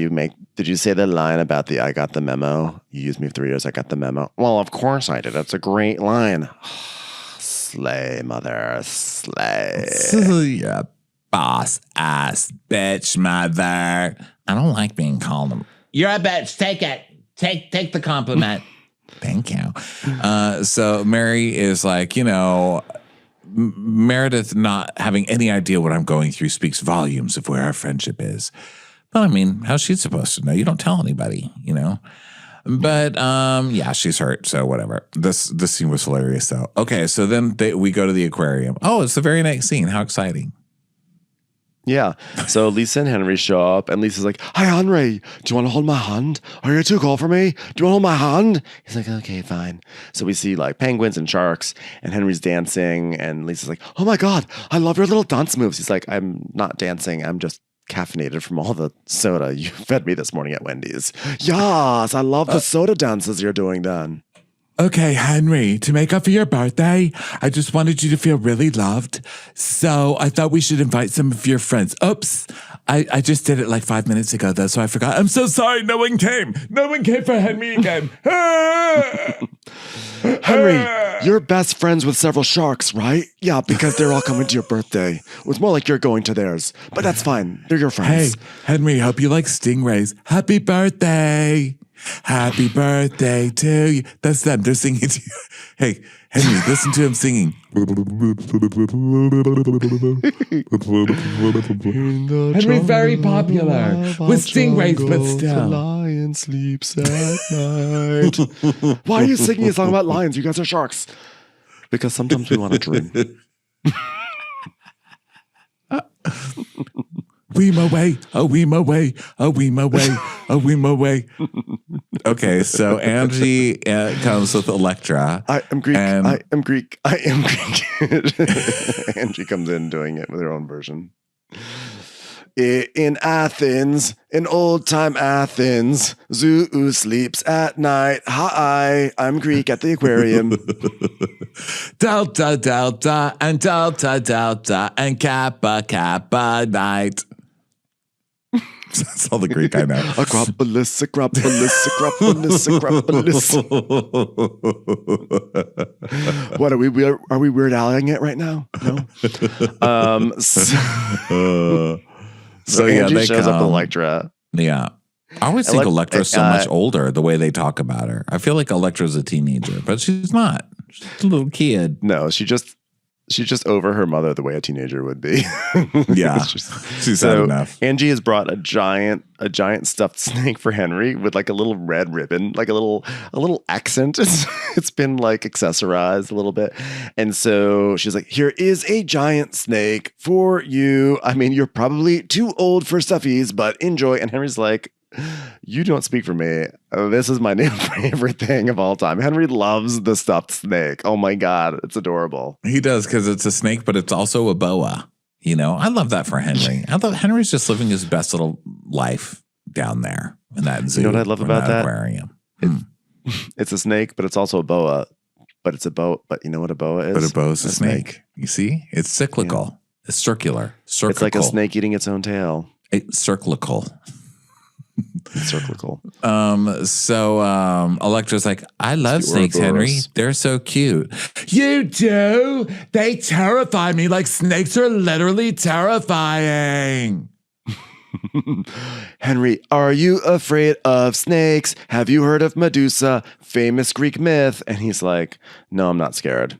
you say the line about I got the memo? You used me for 3 years. I got the memo. Well, of course I did. That's a great line. Slay, mother, slay. Yeah, boss ass bitch, mother. I don't like being called them. You're a bitch. Take it. Take the compliment. Thank you. So Mary is like, Meredith not having any idea what I'm going through speaks volumes of where our friendship is. But I mean, how's she supposed to know? You don't tell anybody, But yeah, she's hurt, so whatever. This scene was hilarious, though. Okay, so then we go to the aquarium. Oh, it's the very next scene. How exciting! Yeah. So Lisa and Henry show up, and Lisa's like, "Hi, Henry. Do you want to hold my hand? Are you too cold for me? Do you want to hold my hand?" He's like, "Okay, fine." So we see like penguins and sharks, and Henry's dancing, and Lisa's like, "Oh my God, I love your little dance moves." He's like, "I'm not dancing. I'm just caffeinated from all the soda you fed me this morning at Wendy's." Yes, I love the soda dances you're doing, Dan. Okay, Henry, to make up for your birthday, I just wanted you to feel really loved. So I thought we should invite some of your friends. Oops, I just did it like 5 minutes ago, though, so I forgot. I'm so sorry, no one came. No one came for Henry again. Henry, you're best friends with several sharks, right? Yeah, because they're all coming to your birthday. It was more like you're going to theirs, but that's fine. They're your friends. Hey, Henry, hope you like stingrays. Happy birthday. Happy birthday to you. That's them. They're singing to you. Hey, Henry, listen to him singing. Henry's very popular with stingrays, but still. The lion sleeps at night. Why are you singing a song about lions? You guys are sharks. Because sometimes we want to dream. Weem away, a weem away, a weem away, a weem away. Okay, so Angie comes with Electra. I am Greek. I am Greek. I am Greek. Angie comes in doing it with her own version. In Athens, in old time Athens, Zeus sleeps at night. Hi, I'm Greek at the aquarium. Delta, delta, and delta, delta, and kappa, kappa, night. That's all the Greek I know. Acropolis, Acropolis, Acropolis, Acropolis. What are we Weird Al-ing it right now? No. So yeah, Angie they shows up come. with Electra. Yeah. I always think Electra's so much older the way they talk about her. I feel like Electra's a teenager, but she's not. She's a little kid. No, she's just over her mother the way a teenager would be. Yeah. She's had enough. Angie has brought a giant stuffed snake for Henry with like a little red ribbon, like a little accent. It's been like accessorized a little bit. And so she's like, here is a giant snake for you. I mean, you're probably too old for stuffies, but enjoy. And Henry's like, you don't speak for me. This is my new favorite thing of all time. Henry loves the stuffed snake. Oh my God, it's adorable. He does, because it's a snake, but it's also a boa. You know, I love that for Henry. I thought Henry's just living his best little life down there in that zoo. You know what I love about that? Aquarium. It's a snake, but it's also a boa. But it's a boa. But you know what a boa is? But a boa is a snake. You see? It's cyclical. Yeah. It's circular. It's like a snake eating its own tail. It's cyclical. Cyclical. So Electra's like, I love snakes, Henry. They're so cute. You do? They terrify me. Like, snakes are literally terrifying. Henry, are you afraid of snakes? Have you heard of Medusa, famous Greek myth? And he's like, no, I'm not scared.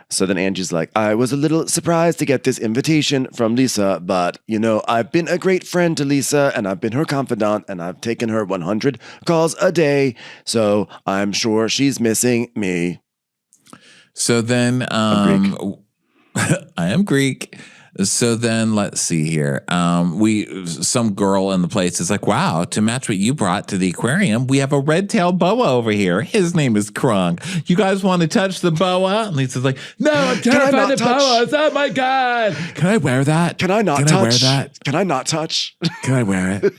So then Angie's like, I was a little surprised to get this invitation from Lisa, but, you know, I've been a great friend to Lisa, and I've been her confidant, and I've taken her 100 calls a day, so I'm sure she's missing me. So then, I am Greek. So then, let's see here. Some girl in the place is like, wow, to match what you brought to the aquarium, we have a red-tailed boa over here. His name is Krung. You guys want to touch the boa? And Lisa's like, no, I'm terrified of boas. Oh my God. Can I wear that? Can I not touch? Can I wear that? Can I not touch? Can I wear it?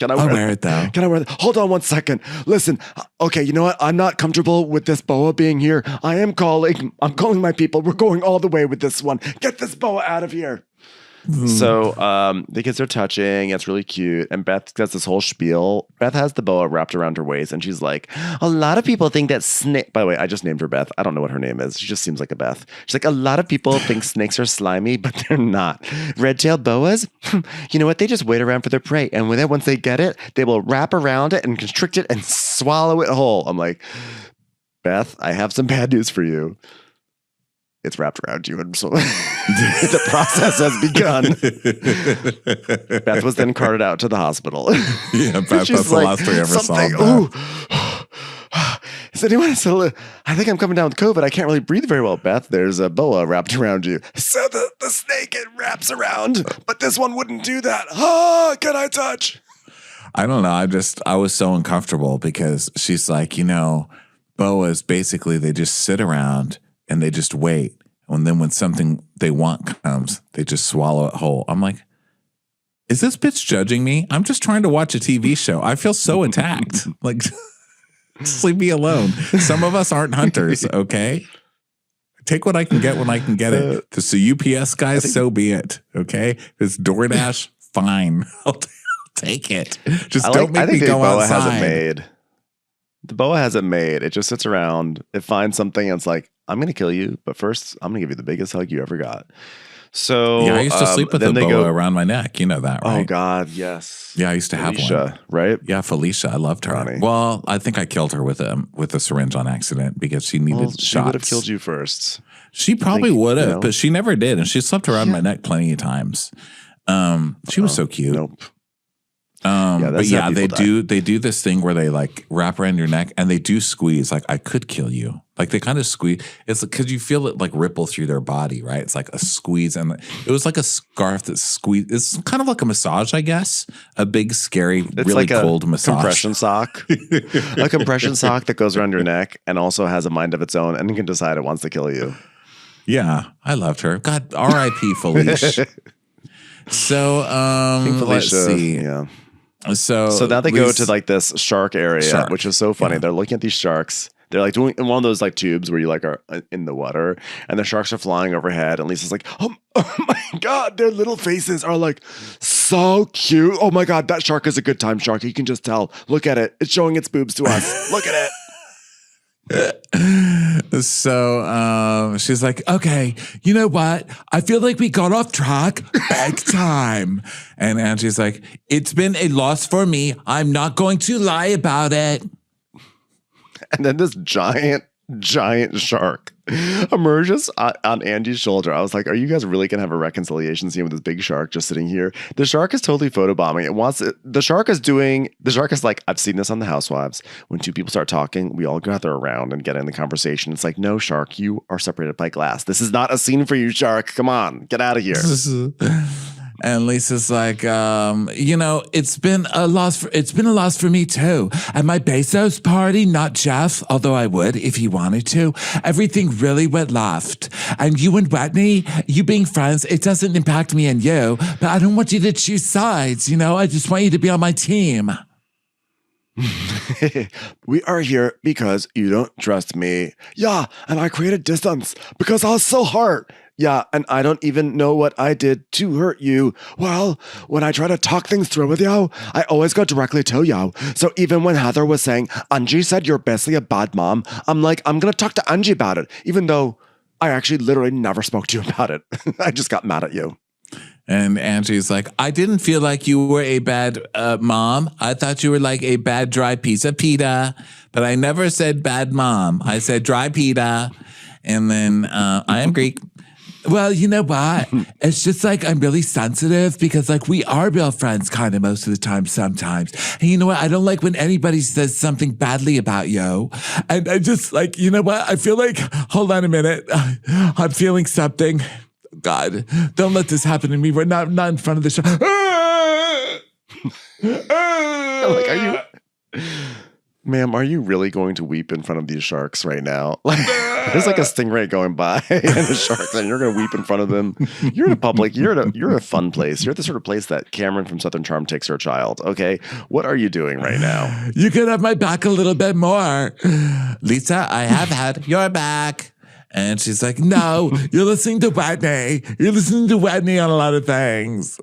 I'll wear it though. Can I wear it? Hold on one second. Listen, okay, you know what? I'm not comfortable with this boa being here. I'm calling my people. We're going all the way with this one. Get this boa out of here. So the kids are touching. It's really cute. And Beth does this whole spiel. Beth has the boa wrapped around her waist, and she's like, a lot of people think that snake. By the way, I just named her Beth. I don't know what her name is. She just seems like a Beth. She's like, a lot of people think snakes are slimy, but they're not. Red-tailed boas, you know what? They just wait around for their prey. And once they get it, they will wrap around it and constrict it and swallow it whole. I'm like, Beth, I have some bad news for you. It's wrapped around you, and so the process has begun. Beth was then carted out to the hospital. Yeah, Beth, that's the last we ever saw. Is anyone still? I think I'm coming down with COVID. I can't really breathe very well, Beth. There's a boa wrapped around you. So the snake, it wraps around, but this one wouldn't do that. Can I touch? I don't know. I was so uncomfortable because she's like, you know, boas basically, they just sit around and they just wait. And then when something they want comes, they just swallow it whole. I'm like, is this bitch judging me? I'm just trying to watch a TV show. I feel so attacked. Like, just leave me alone. Some of us aren't hunters, okay? Take what I can get when I can get it. If it's the UPS guys, so be it, okay? If it's DoorDash, fine. I'll take it. Just don't make me go outside. The boa hasn't made. It just sits around. It finds something and it's like, I'm going to kill you, but first I'm going to give you the biggest hug you ever got. So yeah, I used to sleep with a boa around my neck. You know that, right? Oh God, yes. Yeah, I used to have one. Right? Yeah, Felicia. I loved her. Ronnie. Well, I think I killed her with a syringe on accident because she needed shots. She would have killed you first. She probably would have, but she never did, and she slept around my neck plenty of times. She was so cute. Nope. But yeah, they do this thing where they like wrap around your neck and they do squeeze. Like I could kill you. Like they kind of squeeze. It's because you feel it like ripple through their body, right? It's like a squeeze, and it was like a scarf that squeezed. It's kind of like a massage, I guess. A big, scary, really like cold massage. Compression sock, a compression sock that goes around your neck and also has a mind of its own and can decide it wants to kill you. Yeah, I loved her. God, R.I.P. Felicia. So let's see. Yeah. So now they go to like this shark area, which is so funny. Yeah. They're looking at these sharks. They're like doing in one of those like tubes where you like are in the water, and the sharks are flying overhead. And Lisa's like, oh my God, their little faces are like so cute. Oh my God, that shark is a good time shark. You can just tell. Look at it. It's showing its boobs to us. Look at it. So she's like, okay, you know what? I feel like we got off track big time. And Angie's like, it's been a loss for me. I'm not going to lie about it. And then this giant shark emerges on Angie's shoulder. I was like, are you guys really gonna have a reconciliation scene with this big shark just sitting here? The shark is totally photobombing. The shark is like, I've seen this on The Housewives. When two people start talking, we all gather around and get in the conversation. It's like, no, shark, you are separated by glass. This is not a scene for you, shark. Come on, get out of here. And Lisa's like, it's been a loss for me too. At my Bezos party, not Jeff, although I would if he wanted to. Everything really went left. And you and Whitney, you being friends, it doesn't impact me and you, but I don't want you to choose sides, I just want you to be on my team. We are here because you don't trust me. Yeah, and I created distance because I was so hurt. Yeah, and I don't even know what I did to hurt you. Well, when I try to talk things through with you, I always go directly to you. So even when Heather was saying, Angie said you're basically a bad mom, I'm like, I'm going to talk to Angie about it, even though I actually literally never spoke to you about it. I just got mad at you. And Angie's like, I didn't feel like you were a bad mom. I thought you were like a bad dry piece of pita, but I never said bad mom. I said dry pita. And then I am Greek. Well, you know what? It's just like I'm really sensitive because like we are real friends kind of most of the time sometimes. And you know what? I don't like when anybody says something badly about you. And I just like, you know what? I feel like, hold on a minute. I'm feeling something. God, don't let this happen to me. We're not in front of the show. Like, ma'am, are you really going to weep in front of these sharks right now? Like, there's like a stingray going by and the sharks, and you're going to weep in front of them. You're in a public, you're in a fun place. You're at the sort of place that Cameron from Southern Charm takes her child. Okay. What are you doing right now? You could have my back a little bit more. Lisa, I have had your back. And she's like, no, you're listening to Whitney. You're listening to Whitney on a lot of things.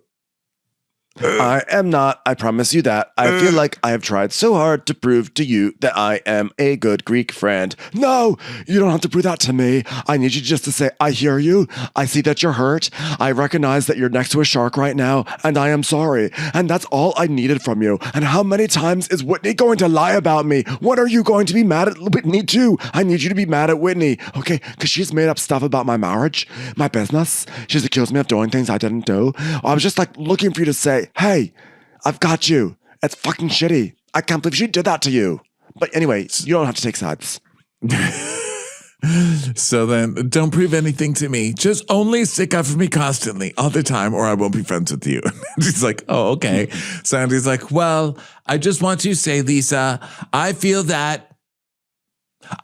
I am not. I promise you that. I feel like I have tried so hard to prove to you that I am a good Greek friend. No, you don't have to prove that to me. I need you just to say, I hear you. I see that you're hurt. I recognize that you're next to a shark right now, and I am sorry. And that's all I needed from you. And how many times is Whitney going to lie about me? What are you going to be mad at Whitney too? I need you to be mad at Whitney, okay? Because she's made up stuff about my marriage, my business. She's accused me of doing things I didn't do. I was just like looking for you to say, hey, I've got you. It's fucking shitty. I can't believe she did that to you. But anyway, you don't have to take sides. So then don't prove anything to me. Just only stick up for me constantly all the time or I won't be friends with you. She's like, oh, okay. So Andy's like, well, I just want to say, Lisa, I feel that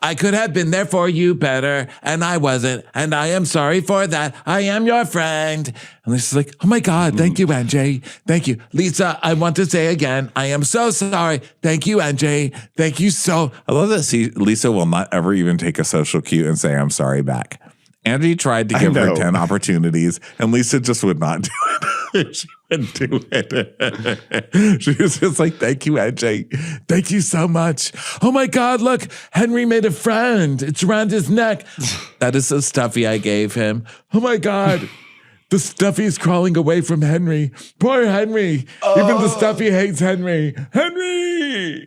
I could have been there for you better, and I wasn't, and I am sorry for that. I am your friend. And Lisa's like, oh my God, thank you, Angie. Thank you. Lisa, I want to say again, I am so sorry. Thank you, Angie. Thank you so. I love that Lisa will not ever even take a social cue and say, I'm sorry back. Angie tried to give her 10 opportunities, and Lisa just would not do it. She wouldn't do it. She was just like, thank you, Angie. Thank you so much. Oh my God, look, Henry made a friend. It's around his neck. That is the stuffy I gave him. Oh my God. The stuffy is crawling away from Henry. Poor Henry. Even the stuffy hates Henry. Henry!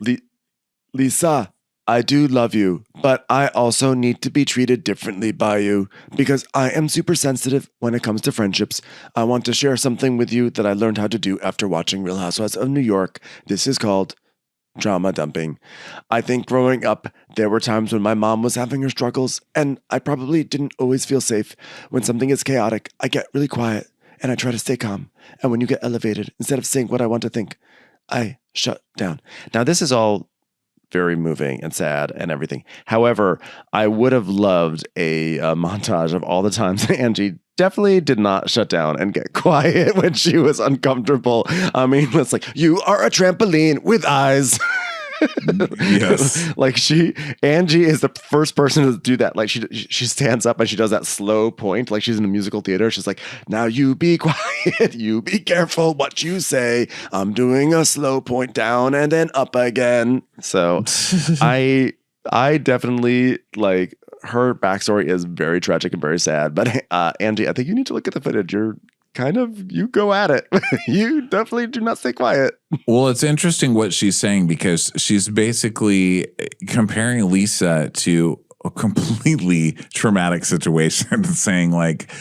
Lisa, I do love you, but I also need to be treated differently by you because I am super sensitive when it comes to friendships. I want to share something with you that I learned how to do after watching Real Housewives of New York. This is called trauma dumping. I think growing up, there were times when my mom was having her struggles, and I probably didn't always feel safe. When something is chaotic, I get really quiet and I try to stay calm. And when you get elevated, instead of saying what I want to think, I shut down. Now, this is all very moving and sad and everything. However, I would have loved a montage of all the times Angie definitely did not shut down and get quiet when she was uncomfortable. I mean, it's like, you are a trampoline with eyes. Yes. Like Angie is the first person to do that. Like she stands up and she does that slow point, like she's in a musical theater. She's like, now you be quiet, you be careful what you say. I'm doing a slow point down and then up again. So I definitely like her backstory is very tragic and very sad. But Angie, I think you need to look at the footage. You go at it. You definitely do not stay quiet. Well, it's interesting what she's saying because she's basically comparing Lisa to a completely traumatic situation and saying like,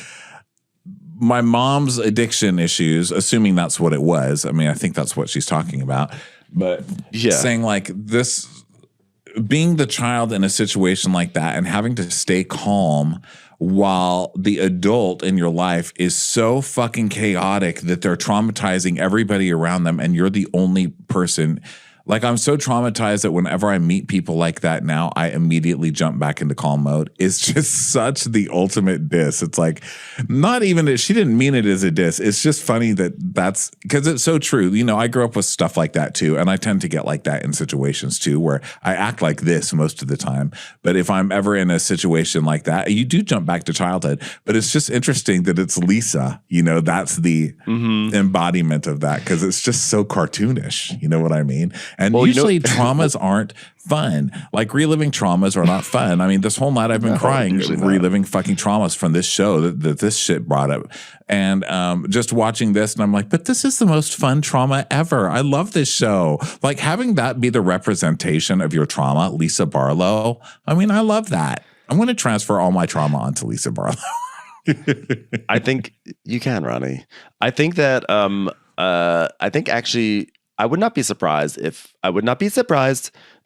my mom's addiction issues, assuming that's what it was. I mean, I think that's what she's talking about. But saying like this, being the child in a situation like that and having to stay calm while the adult in your life is so fucking chaotic that they're traumatizing everybody around them and you're the only person. Like, I'm so traumatized that whenever I meet people like that now, I immediately jump back into calm mode. It's just such the ultimate diss. It's like, not even, she didn't mean it as a diss. It's just funny that's, because it's so true. You know, I grew up with stuff like that too. And I tend to get like that in situations too, where I act like this most of the time. But if I'm ever in a situation like that, you do jump back to childhood. But it's just interesting that it's Lisa, you know, that's the embodiment of that, because it's just so cartoonish. You know what I mean? And usually traumas aren't fun. Like reliving traumas are not fun. I mean, this whole night I've been crying, reliving fucking traumas from this show that this shit brought up. And just watching this, and I'm like, but this is the most fun trauma ever. I love this show. Like having that be the representation of your trauma, Lisa Barlow. I mean, I love that. I'm going to transfer all my trauma onto Lisa Barlow. I think you can, Ronnie. I think that actually I would not be surprised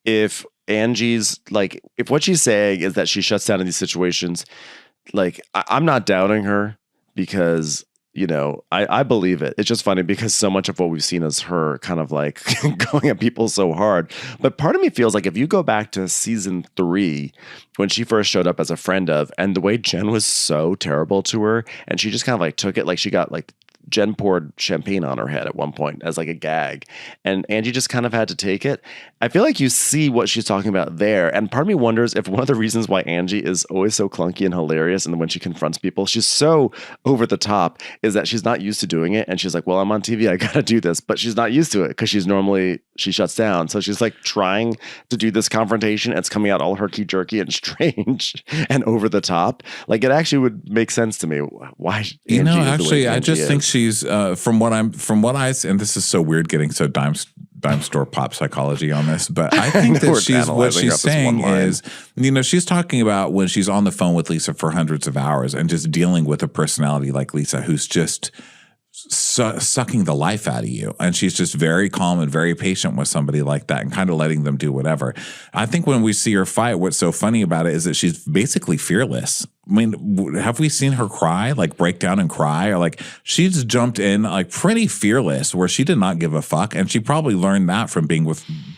if Angie's like, if what she's saying is that she shuts down in these situations. Like I'm not doubting her because, you know, I believe it. It's just funny because so much of what we've seen is her kind of like going at people so hard. But part of me feels like if you go back to season 3, when she first showed up as a friend of, and the way Jen was so terrible to her, and she just kind of like took it, like she got like, Jen poured champagne on her head at one point as like a gag, and Angie just kind of had to take it. I feel like you see what she's talking about there, and part of me wonders if one of the reasons why Angie is always so clunky and hilarious, and when she confronts people, she's so over the top, is that she's not used to doing it, and she's like, well, I'm on TV, I gotta do this, but she's not used to it because she shuts down, so she's like trying to do this confrontation, and it's coming out all herky-jerky and strange and over the top. Like it actually would make sense to me why Angie actually, I just think she's from what I, and this is so weird getting so dime store pop psychology on this, but I think that what she's saying is, you know, she's talking about when she's on the phone with Lisa for hundreds of hours and just dealing with a personality like Lisa who's just sucking the life out of you, and she's just very calm and very patient with somebody like that and kind of letting them do whatever. I think when we see her fight, what's so funny about it is that she's basically fearless. I mean, have we seen her cry, like break down and cry? Or like she's jumped in like pretty fearless where she did not give a fuck. And she probably learned that from being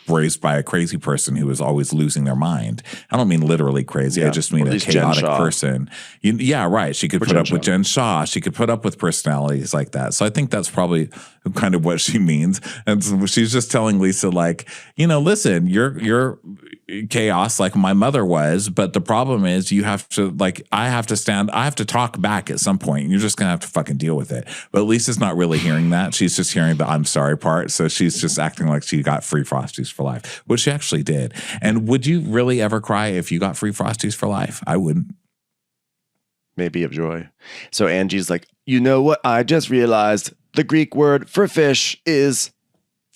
raised by a crazy person who was always losing their mind. I don't mean literally crazy. I just mean a chaotic person. Yeah, right. She could put up with Jen Shaw. She could put up with personalities like that. So I think that's probably kind of what she means. And so she's just telling Lisa like, you know, listen, you're chaos like my mother was, but the problem is you have to like, I have to talk back at some point. You're just going to have to fucking deal with it. But Lisa's not really hearing that. She's just hearing the I'm sorry part. So she's just acting like she got free Frosties for life, which she actually did. And would you really ever cry if you got free Frosties for life? I wouldn't. Maybe of joy. So Angie's like, you know what? I just realized the Greek word for fish is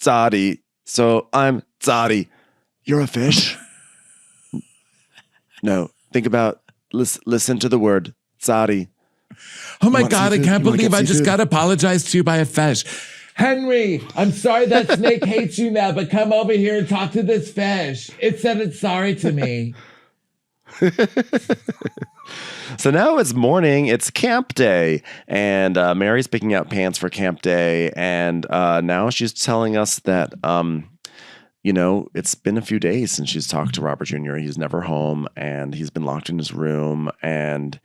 tzadi. So I'm tzadi. You're a fish? No, think about, listen to the word, sorry. Oh my God, I can't believe I just got apologized to by a fish. Henry, I'm sorry that snake hates you now, but come over here and talk to this fish. It said it's sorry to me. So now it's morning, it's camp day, and Mary's picking out pants for camp day, and now she's telling us that, it's been a few days since she's talked to Robert Jr. He's never home, and he's been locked in his room, and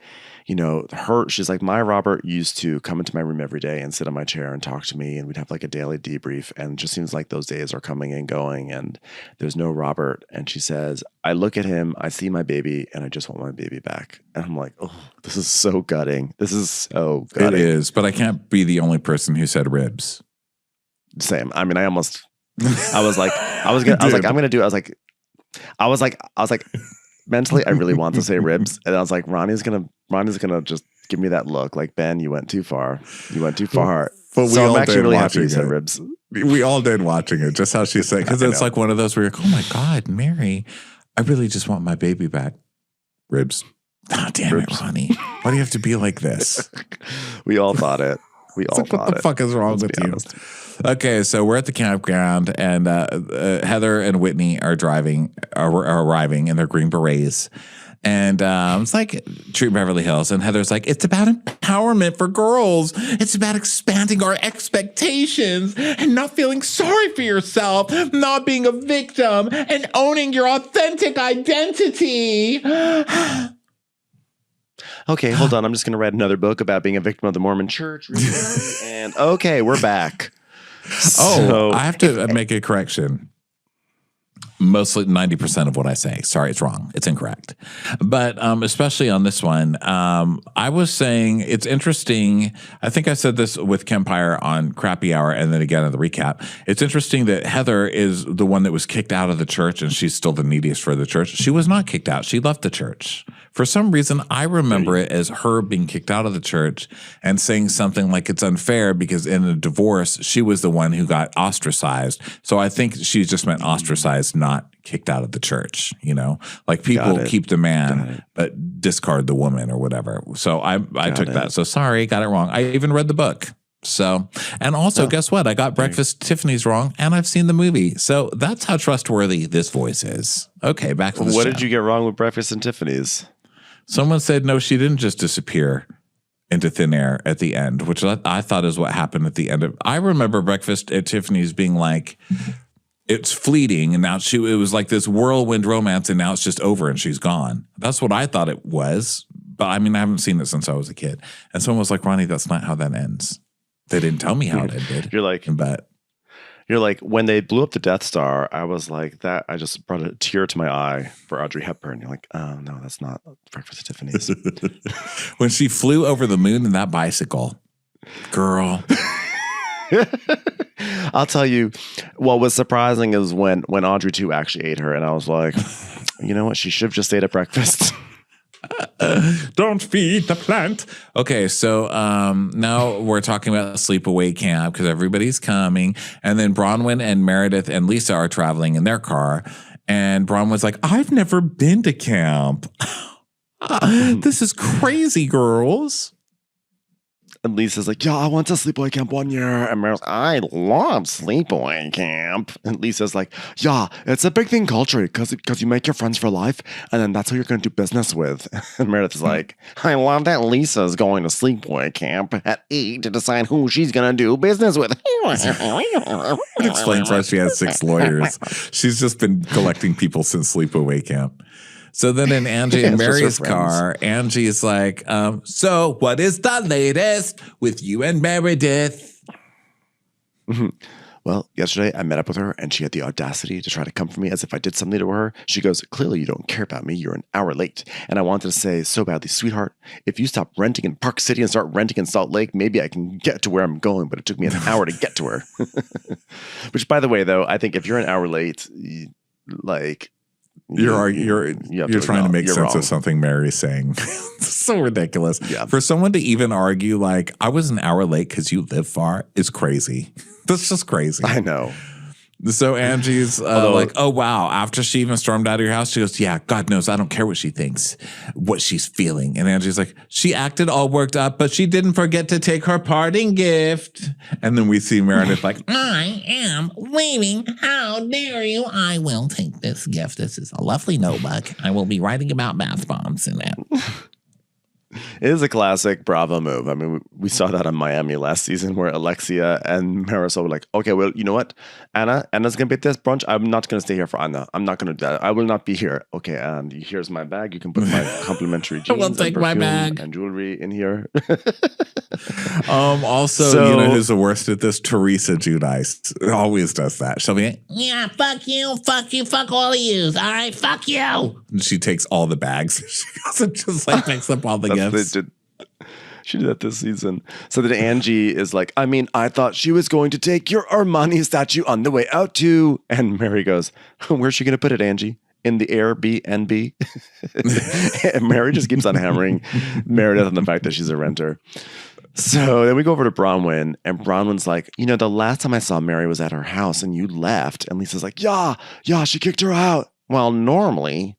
she's like, my Robert used to come into my room every day and sit on my chair and talk to me, and we'd have like a daily debrief, and it just seems like those days are coming and going, and there's no Robert. And she says, I look at him, I see my baby, and I just want my baby back. And I'm like, oh, this is so gutting. This is so gutting. It is, but I can't be the only person who said ribs. Same. I mean, I'm like, mentally, I really want to say ribs. And I was like, Ronnie's gonna just give me that look like, Ben, you went too far. You went too far. But we all I'm actually did really happy watching you said it. ribs. We all did watching it, just how she said, because it's like one of those where you're like, oh my God, Mary, I really just want my baby back. Ribs. Oh, damn Ribs. it, Ronnie. Why do you have to be like this? We all thought it. What the fuck is wrong with you? Honest. Okay, so we're at the campground, and Heather and Whitney are arriving in their green berets. And it's like True Beverly Hills. And Heather's like, it's about empowerment for girls. It's about expanding our expectations and not feeling sorry for yourself, not being a victim, and owning your authentic identity. Okay, hold on. I'm just going to write another book about being a victim of the Mormon church. And okay, we're back. So, I have to make a correction. Mostly 90% of what I say. Sorry, it's wrong. It's incorrect. But especially on this one, I was saying it's interesting. I think I said this with Kempire on Crappy Hour and then again in the recap. It's interesting that Heather is the one that was kicked out of the church and she's still the neediest for the church. She was not kicked out. She left the church. For some reason, I remember it as her being kicked out of the church and saying something like it's unfair because in a divorce, she was the one who got ostracized. So I think she just meant ostracized, not kicked out of the church, like people keep the man, but discard the woman or whatever. So I took that. So sorry, got it wrong. I even read the book. So, and also guess what? I got Breakfast Tiffany's wrong and I've seen the movie. So that's how trustworthy this voice is. Okay, back to the show. What did you get wrong with Breakfast and Tiffany's? Someone said, no, she didn't just disappear into thin air at the end, which I thought is what happened at the end of. I remember Breakfast at Tiffany's being like, it's fleeting, and now it was like this whirlwind romance, and now it's just over and she's gone. That's what I thought it was. But I mean, I haven't seen it since I was a kid. And someone was like, Ronnie, that's not how that ends. They didn't tell me how it ended. You're like, when they blew up the Death Star, I was like, that I just brought a tear to my eye for Audrey Hepburn. You're like, oh, no, that's not Breakfast at Tiffany's. When she flew over the moon in that bicycle, girl. I'll tell you, what was surprising is when Audrey 2 actually ate her, and I was like, you know what? She should have just stayed at breakfast. Don't feed the plant. Okay, so now we're talking about sleepaway camp because everybody's coming. And then Bronwyn and Meredith and Lisa are traveling in their car. And Bronwyn's like, I've never been to camp. This is crazy, girls. And Lisa's like, yeah, I went to sleepaway camp 1 year. And Meryl's, I love sleepaway camp. And Lisa's like, yeah, it's a big thing culturally because you make your friends for life. And then that's who you're going to do business with. And Meredith is like, I love that Lisa's going to sleepaway camp at 8 to decide who she's going to do business with. It explains why she has 6 lawyers. She's just been collecting people since sleepaway camp. So then in Angie and Mary's car, Angie's like, so what is the latest with you and Meredith? Well, yesterday I met up with her and she had the audacity to try to come for me as if I did something to her. She goes, clearly you don't care about me. You're an hour late. And I wanted to say so badly, sweetheart, if you stop renting in Park City and start renting in Salt Lake, maybe I can get to where I'm going. But it took me an hour to get to her. Which, by the way, though, I think if you're an hour late, like... You're trying to make sense of something Mary's saying. It's so ridiculous. Yeah. For someone to even argue like I was an hour late because you live far is crazy. That's just crazy. I know. So Angie's like, oh, wow. After she even stormed out of your house, she goes, yeah, God knows. I don't care what she thinks, what she's feeling. And Angie's like, she acted all worked up, but she didn't forget to take her parting gift. And then we see Meredith like, I am leaving. How dare you? I will take this gift. This is a lovely notebook. I will be writing about bath bombs in it. It is a classic Bravo move. I mean, we saw that on Miami last season where Alexia and Marisol were like, okay, well, you know what? Anna's going to be at this brunch. I'm not going to stay here for Anna. I'm not going to do that. I will not be here. Okay, and here's my bag. You can put my complimentary jeans will take my bag and jewelry in here. Also, you know who's the worst at this? Teresa Giudice always does that. She'll be, yeah, fuck you, fuck all of yous. All right, fuck you. And she takes all the bags. She goes and just like picks up all the gifts. She did that this season. So that Angie is like, I mean, I thought she was going to take your Armani statue on the way out too. And Mary goes, where's she going to put it, Angie? In the Airbnb? And Mary just keeps on hammering Meredith on the fact that she's a renter. So then we go over to Bronwyn, and Bronwyn's like, you know, the last time I saw Mary was at her house and you left. And Lisa's like, yeah, she kicked her out. Well, normally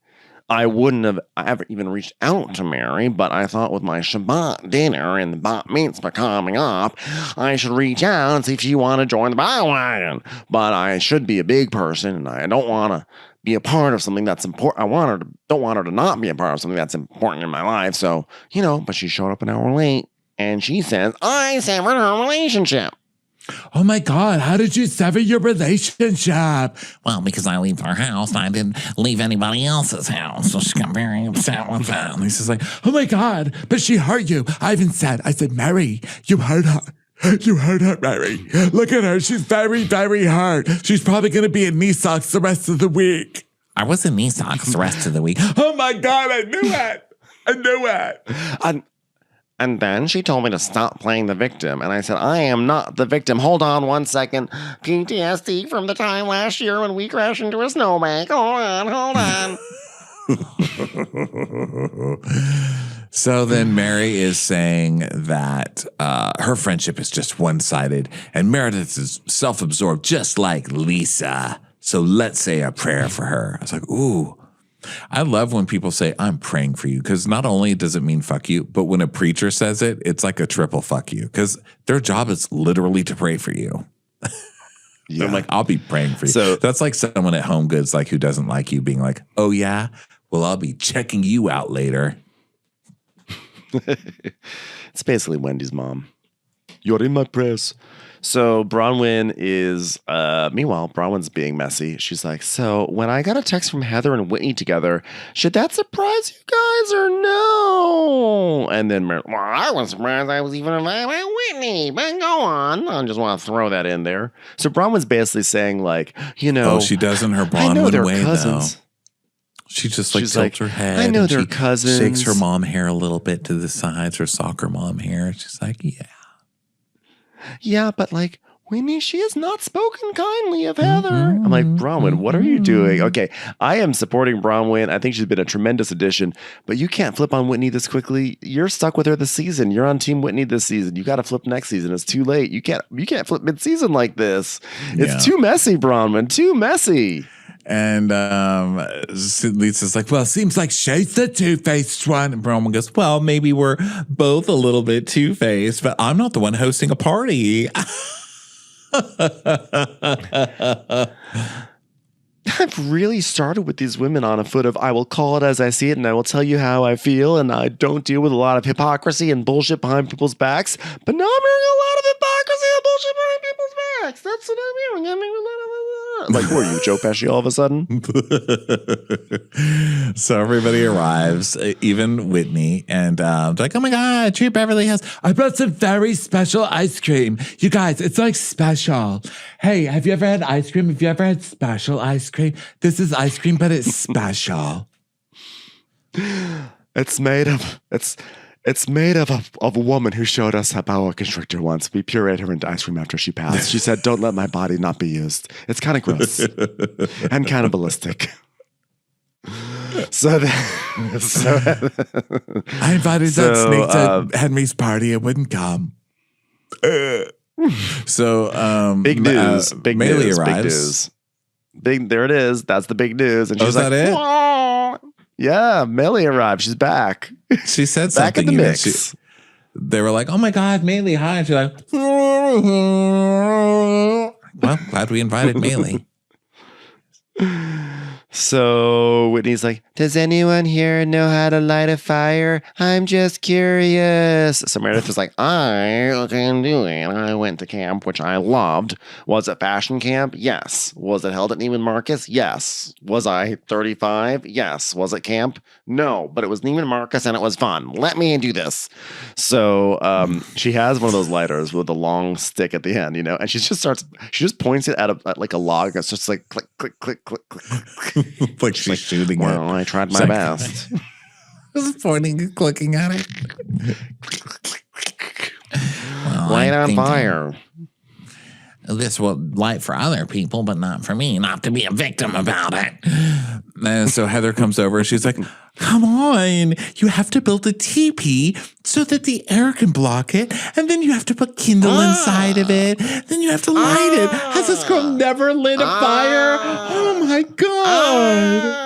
I wouldn't have ever even reached out to Mary, but I thought with my Shabbat dinner and the bat mitzvah coming up, I should reach out and see if she want to join the bandwagon. But I should be a big person, and I don't want to be a part of something that's important. Don't want her to not be a part of something that's important in my life. So, you know, but she showed up an hour late, and she says, I severed her relationship. Oh my God, how did you sever your relationship? Well, because I leave her house, I didn't leave anybody else's house. So she got very upset with that. And Lisa's like, oh my God, but she hurt you. I said, Mary, you hurt her. You hurt her, Mary. Look at her. She's very, very hurt. She's probably going to be in knee socks the rest of the week. I was in knee socks the rest of the week. Oh my God, I knew it. And then she told me to stop playing the victim. And I said, I am not the victim. Hold on 1 second. PTSD from the time last year when we crashed into a snowbank. Hold on. So then Mary is saying that her friendship is just one-sided. And Meredith is self-absorbed, just like Lisa. So let's say a prayer for her. I was like, ooh. I love when people say, I'm praying for you, because not only does it mean fuck you, but when a preacher says it, it's like a triple fuck you, because their job is literally to pray for you. Yeah. I'm like, I'll be praying for you. So that's like someone at Home Goods, like who doesn't like you, being like, oh yeah, well, I'll be checking you out later. It's basically Wendy's mom. You're in my prayers. So Bronwyn is, meanwhile, Bronwyn's being messy. She's like, so when I got a text from Heather and Whitney together, should that surprise you guys or no? And then, well, I was surprised I was even invited by Whitney, but go on. I just want to throw that in there. So Bronwyn's basically saying, like, you know. Oh, she does in her Bronwyn way, cousins. Though. She just like tilts her head. I know they're cousins. Shakes her mom hair a little bit to the sides, her soccer mom hair. She's like, yeah. Yeah, but like, Whitney, she has not spoken kindly of Heather. I'm like, Bronwyn, what are you doing? Okay, I am supporting Bronwyn. I think she's been a tremendous addition, but you can't flip on Whitney this quickly. You're stuck with her this season. You're on Team Whitney this season. You got to flip next season. It's too late. You can't flip mid-season like this. It's too messy, Bronwyn. Too messy. And Lisa's like, well, it seems like she's the two-faced one. And Bronwyn goes, well, maybe we're both a little bit two-faced, but I'm not the one hosting a party. I've really started with these women on a foot of I will call it as I see it and I will tell you how I feel, and I don't deal with a lot of hypocrisy and bullshit behind people's backs. But now I'm hearing a lot of hypocrisy and bullshit behind people's backs. That's what I'm hearing. I'm like, who are you, Joe Pesci, all of a sudden? So everybody arrives, even Whitney, and like, oh my God, True Beverly Hills. I brought some very special ice cream. You guys, it's like special. Hey, have you ever had ice cream? Have you ever had special ice cream? This is ice cream, but it's special. It's made of a woman who showed us a boa constrictor once. We pureed her into ice cream after she passed. She said, don't let my body not be used. It's kind of gross and cannibalistic. So I invited that snake to Henry's party. It wouldn't come. So big news. Big Maylee news. arrives. Big news. There it is. That's the big news. And she's that it? "Whoa." Yeah, Maylee arrived. She's back. She said Back something. in the mix. They were like, "Oh my God, Maylee, hi!" And she's like, "Well, glad we invited Maylee." So Whitney's like, does anyone here know how to light a fire? I'm just curious. So Meredith is like, I can do it. I went to camp, which I loved. Was it fashion camp? Yes. Was it held at Neiman Marcus? Yes. Was I 35? Yes. Was it camp? No, but it was Neiman Marcus and it was fun. Let me do this. So she has one of those lighters with a long stick at the end, you know, and she just points it at like a log and it's just like click, click, click, click, click, click. Like she's shooting it. Well, I tried my best. Just pointing and clicking at it. Light on fire. This will light for other people, but not for me. Not to be a victim about it. And so Heather comes over and she's like, come on, you have to build a teepee so that the air can block it. And then you have to put kindle inside of it. Then you have to light it. Has this girl never lit a fire? Oh my God.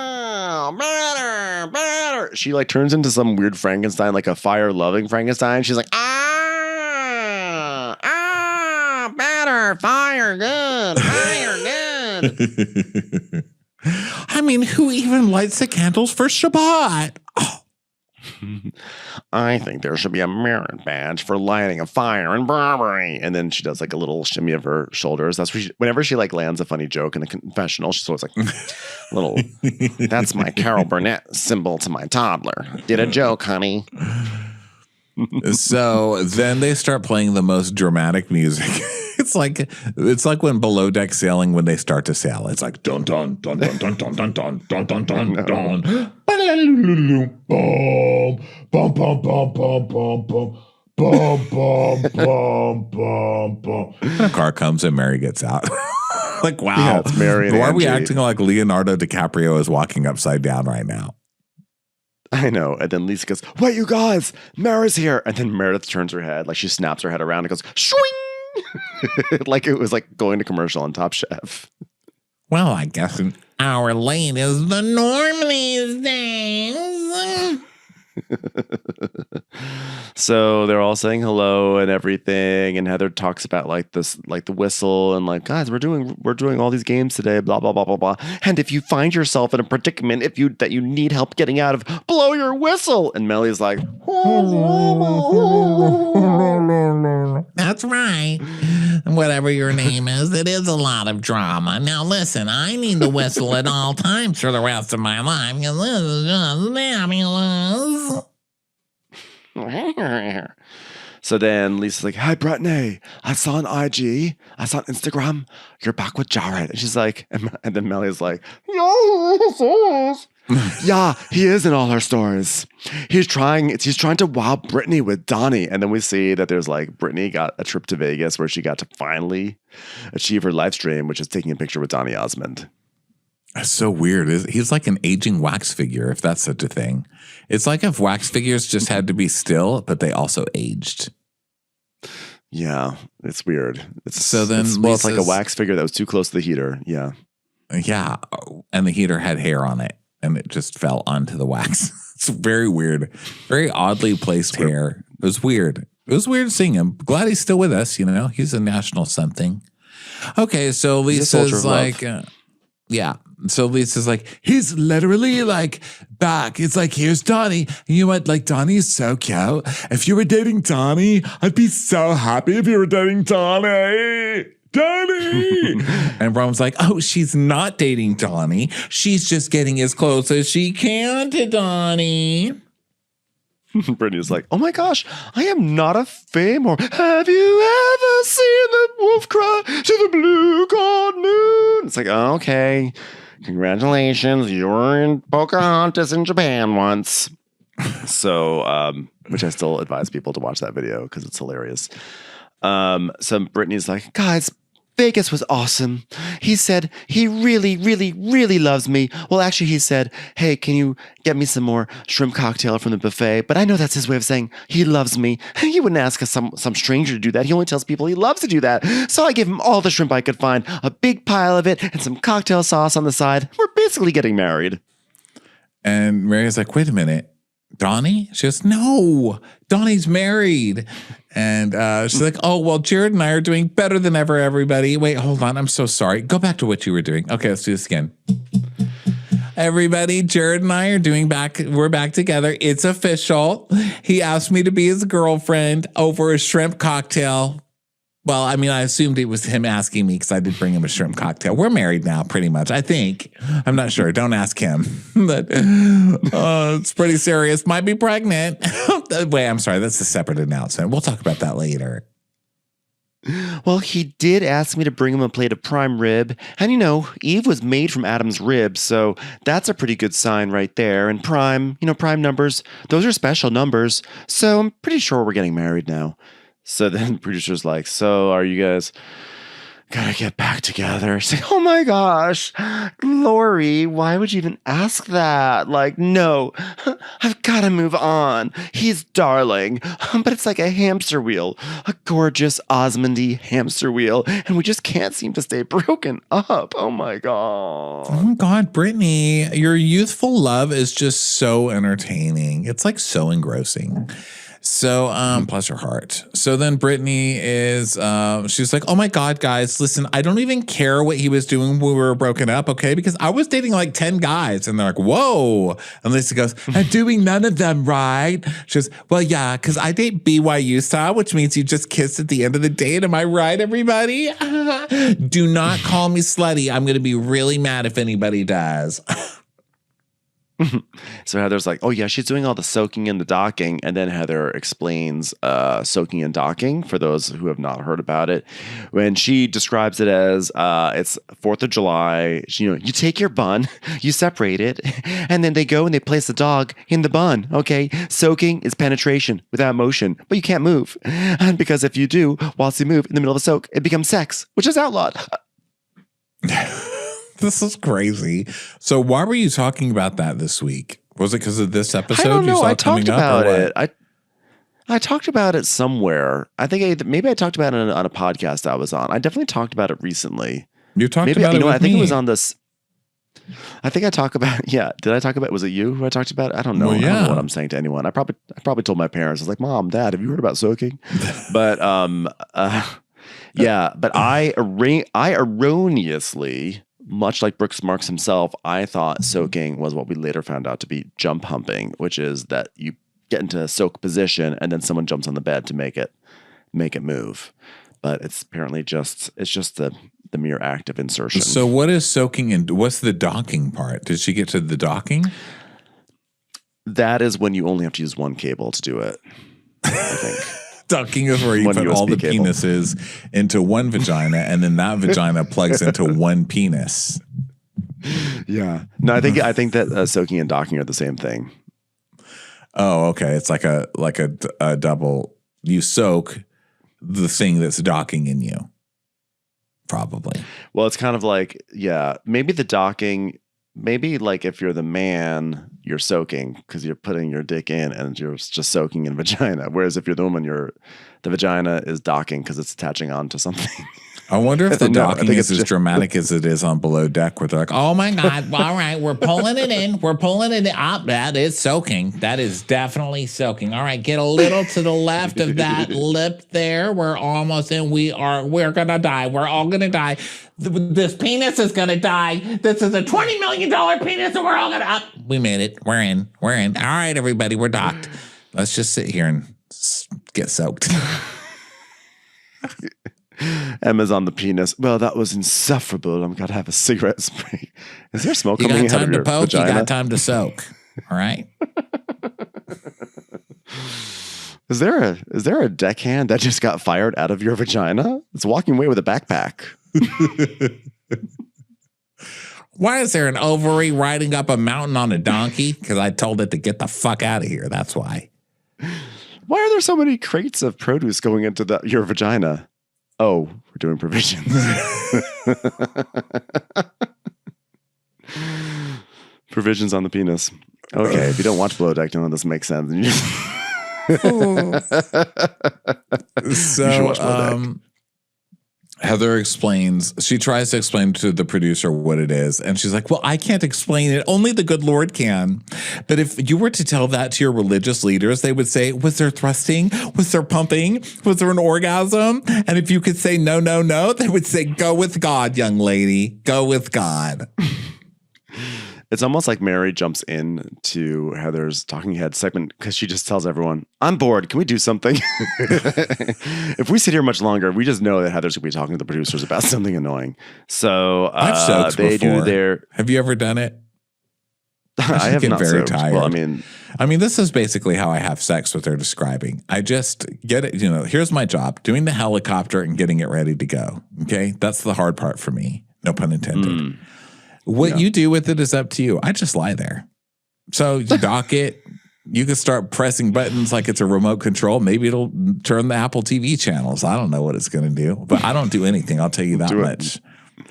Better. She like turns into some weird Frankenstein, like a fire-loving Frankenstein. She's like, better, fire, good, fire, good. I mean, who even lights the candles for Shabbat? Oh. I think there should be a merit badge for lighting a fire in Burberry. And then she does like a little shimmy of her shoulders. That's whenever she like lands a funny joke in the confessional, she's always like, little, that's my Carol Burnett symbol to my toddler. Did a joke, honey. So then they start playing the most dramatic music. It's like when below deck sailing when they start to sail. It's like dun dun dun dun dun dun dun dun dun dun dun dun. Bum bum bum bum bum bum bum bum bum bum bum. And a car comes and Mary gets out. Like wow, yeah, it's Mary and why are we Angie. acting like Leonardo DiCaprio is walking upside down right now? I know. And then Lisa goes, wait, you guys, Mara's here. And then Meredith turns her head, like she snaps her head around and goes, swing. Like it was like going to commercial on Top Chef. Well, I guess an hour late is the norm these days. So they're all saying hello and everything, and Heather talks about like this, like the whistle, and like, guys, we're doing all these games today, blah blah blah blah blah. And if you find yourself in a predicament, that you need help getting out of, blow your whistle. And Melly's like, That's right. Whatever your name is, it is a lot of drama. Now listen, I need the whistle at all times for the rest of my life because this is just fabulous. So then Lisa's like, hey, Brittany, I saw on IG, I saw on Instagram, you're back with Jared. And she's like, and then Melly's like, yeah, he is in all her stories. He's trying to wow Brittany with Donnie. And then we see that there's like, Brittany got a trip to Vegas where she got to finally achieve her live stream, which is taking a picture with Donnie Osmond. That's so weird. He's like an aging wax figure, if that's such a thing. It's like if wax figures just had to be still, but they also aged. Yeah, it's weird. It's like a wax figure that was too close to the heater. Yeah. Yeah. And the heater had hair on it and it just fell onto the wax. It's very weird. Very oddly placed hair. It was weird. It was weird seeing him. Glad he's still with us, you know. He's a national something. Okay, so Lisa's like... yeah. So Lisa's like, he's literally like back. It's like, here's Donnie. And you know what? Like, Donnie is so cute. If you were dating Donnie, I'd be so happy if you were dating Donnie. Donnie. And Rome's like, oh, she's not dating Donnie. She's just getting as close as she can to Donnie. Brittany's like, oh my gosh, I am not a fame. Or have you ever seen the wolf cry to the blue gold moon? It's like, oh, okay. Congratulations, you were in Pocahontas in Japan once. So, which I still advise people to watch that video because it's hilarious. So Brittany's like, guys, Vegas was awesome. He said he really, really, really loves me. Well, actually, he said, hey, can you get me some more shrimp cocktail from the buffet? But I know that's his way of saying he loves me. He wouldn't ask some stranger to do that. He only tells people he loves to do that. So I gave him all the shrimp I could find, a big pile of it, and some cocktail sauce on the side. We're basically getting married. And Mary's like, wait a minute. Donnie? She goes, no, Donnie's married. And she's like, oh, well, Jared and I are doing better than ever, everybody. Wait, hold on. I'm so sorry. Go back to what you were doing. Okay, let's do this again. Everybody, Jared and I we're back together. It's official. He asked me to be his girlfriend over a shrimp cocktail. Well, I mean, I assumed it was him asking me because I did bring him a shrimp cocktail. We're married now, pretty much, I think. I'm not sure. Don't ask him. But it's pretty serious. Might be pregnant. Wait, I'm sorry. That's a separate announcement. We'll talk about that later. Well, he did ask me to bring him a plate of prime rib. And, Eve was made from Adam's rib, so that's a pretty good sign right there. And prime numbers, those are special numbers. So I'm pretty sure we're getting married now. So then the producer's like, so are you guys gotta get back together? She's like, oh my gosh, Lori, why would you even ask that? Like, no, I've gotta move on. He's darling, but it's like a hamster wheel, a gorgeous Osmondy hamster wheel, and we just can't seem to stay broken up. Oh my God. Oh my God, Brittany, your youthful love is just so entertaining. It's like so engrossing. So, bless her heart. So then Brittany is, she's like, oh my God, guys, listen, I don't even care what he was doing when we were broken up, okay? Because I was dating like 10 guys. And they're like, whoa. And Lisa goes, I'm doing none of them, right? She goes, well, yeah, because I date BYU style, which means you just kiss at the end of the date. Am I right, everybody? Do not call me slutty. I'm going to be really mad if anybody does. So Heather's like, oh yeah, she's doing all the soaking and the docking. And then Heather explains soaking and docking for those who have not heard about it. When she describes it as it's 4th of July, you take your bun, you separate it, and then they go and they place the dog in the bun. Okay, soaking is penetration without motion, but you can't move. And because if you do, whilst you move in the middle of a soak, it becomes sex, which is outlawed. This is crazy. So why were you talking about that this week? Was it because of this episode? I don't know. You saw I talked up, about it. I talked about it somewhere. I think maybe I talked about it on a podcast I was on. I definitely talked about it recently. You talked about it with I think me. It was on this. I think I talked about. Yeah, did I talk about? Was it you who I talked about? I don't know. Well, yeah. I don't know what I'm saying to anyone. I probably told my parents. I was like, Mom, Dad, have you heard about soaking? But yeah. But I erroneously, much like Brooks Marks himself, I thought soaking was what we later found out to be jump humping, which is that you get into a soak position and then someone jumps on the bed to make it move. But it's apparently just the mere act of insertion. So what is soaking and what's the docking part? Did she get to the docking? That is when you only have to use one cable to do it, I think. Docking is where you put all the cable. penises into one vagina, and then that vagina plugs into one penis. Yeah. No, I think that soaking and docking are the same thing. Oh, okay. It's like a double. You soak the thing that's docking in you. Probably. Well, it's kind of like, yeah, maybe the docking. Maybe like if you're the man, you're soaking because you're putting your dick in and you're just soaking in vagina. Whereas if you're the woman, the vagina is docking because it's attaching onto something. I wonder if the docking is as dramatic as it is on Below Deck, where they're like, oh my God, all right, we're pulling it in. We're pulling it in. That is soaking. That is definitely soaking. All right, get a little to the left of that lip there. We're almost in. We're going to die. We're all going to die. This penis is going to die. This is a $20 million penis and we're all going to, we made it. We're in. All right, everybody, we're docked. Let's just sit here and get soaked. Emma's on the penis. Well, that was insufferable. I'm going to have a cigarette spray. Is there smoke coming out of your vagina? You got time to soak. All right. Is there a deckhand that just got fired out of your vagina? It's walking away with a backpack. Why is there an ovary riding up a mountain on a donkey? Because I told it to get the fuck out of here. That's why. Why are there so many crates of produce going into your vagina? Oh, we're doing provisions. Provisions on the penis. Okay, if you don't watch Below Deck, none of this makes sense. So, Heather she tries to explain to the producer what it is. And she's like, well, I can't explain it. Only the good Lord can. But if you were to tell that to your religious leaders, they would say, was there thrusting? Was there pumping? Was there an orgasm? And if you could say no, no, no, they would say, go with God, young lady. Go with God. It's almost like Mary jumps in to Heather's talking head segment because she just tells everyone, I'm bored. Can we do something? If we sit here much longer, we just know that Heather's going to be talking to the producers about something annoying. So I've soaked they before. do their... Have you ever done it? I have not very soaked. tired. Well, I mean, this is basically how I have sex, what they're describing. I just get it. Here's my job, doing the helicopter and getting it ready to go. Okay. That's the hard part for me. No pun intended. What you do with it is up to you. I just lie there. So you dock it. You can start pressing buttons like it's a remote control. Maybe it'll turn the Apple TV channels. I don't know what it's going to do, but I don't do anything. I'll tell you that much.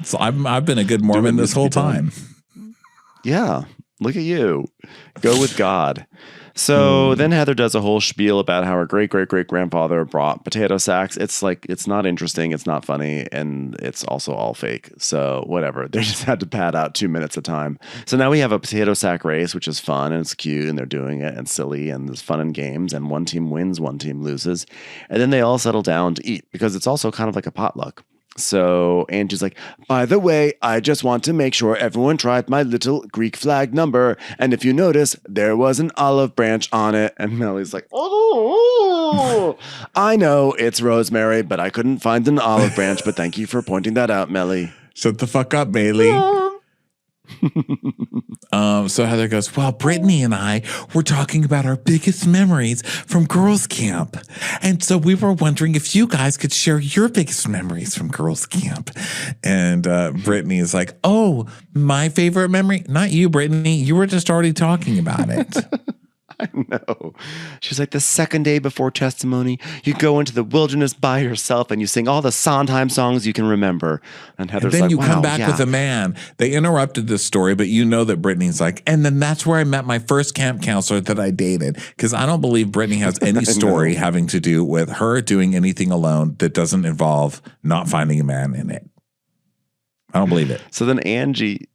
So I've been a good Mormon this whole time. Yeah. Look at you. Go with God. So then Heather does a whole spiel about how her great-great-great-grandfather brought potato sacks. It's like, it's not interesting, it's not funny, and it's also all fake. So whatever. They just had to pad out 2 minutes of time. So now we have a potato sack race, which is fun and it's cute and they're doing it and silly and there's fun and games and one team wins, one team loses. And then they all settle down to eat because it's also kind of like a potluck. So Angie's like, by the way, I just want to make sure everyone tried my little Greek flag number. And if you notice, there was an olive branch on it. And Melly's like, oh, I know it's rosemary, but I couldn't find an olive branch. But thank you for pointing that out, Melly. Shut the fuck up, Bailey. So Heather goes, well, Brittany and I were talking about our biggest memories from girls' camp. And so we were wondering if you guys could share your biggest memories from girls' camp. And Brittany is like, oh, my favorite memory? Not you, Brittany. You were just already talking about it. I know. She's like, the second day before testimony, you go into the wilderness by yourself and you sing all the Sondheim songs you can remember. And Heather's then like, you wow, come back with a man. They interrupted this story, but you know that Brittany's like, and then that's where I met my first camp counselor that I dated. Because I don't believe Brittany has any story having to do with her doing anything alone that doesn't involve not finding a man in it. I don't believe it. So then Angie,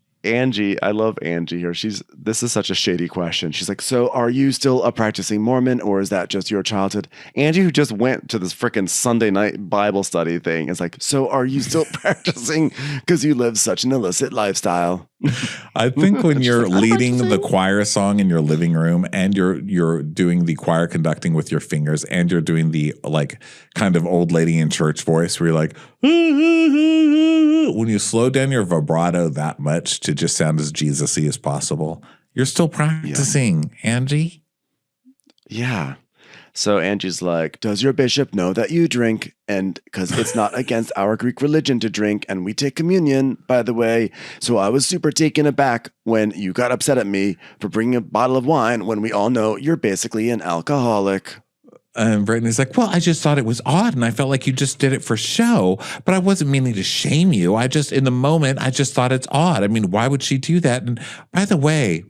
I love Angie here. This is such a shady question. She's like, so are you still a practicing Mormon or is that just your childhood? Angie, who just went to this freaking Sunday night Bible study thing, is like, so are you still practicing because you live such an illicit lifestyle? I think when you're leading the choir song in your living room and you're doing the choir conducting with your fingers and you're doing the like kind of old lady in church voice where you're like, when you slow down your vibrato that much to just sound as Jesus-y as possible, you're still practicing, Angie. Yeah. So Angie's like, does your bishop know that you drink? And because it's not against our Greek religion to drink, and we take communion, by the way. So I was super taken aback when you got upset at me for bringing a bottle of wine when we all know you're basically an alcoholic. And Brittany's like, well, I just thought it was odd, and I felt like you just did it for show, but I wasn't meaning to shame you. In the moment, I just thought it's odd. I mean, why would she do that? And by the way,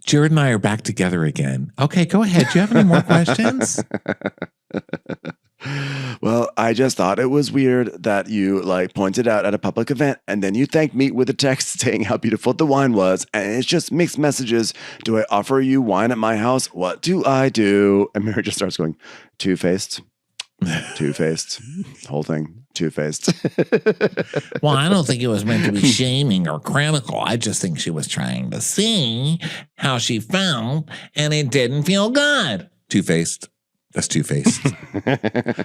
Jared and I are back together again. Okay, go ahead. Do you have any more questions? Well, I just thought it was weird that you pointed out at a public event and then you thanked me with a text saying how beautiful the wine was. And it's just mixed messages. Do I offer you wine at my house? What do I do? And Mary just starts going, two-faced, two-faced, whole thing. Two-faced. Well, I don't think it was meant to be shaming or critical. I just think she was trying to see how she felt, and it didn't feel good. Two-faced. That's two-faced.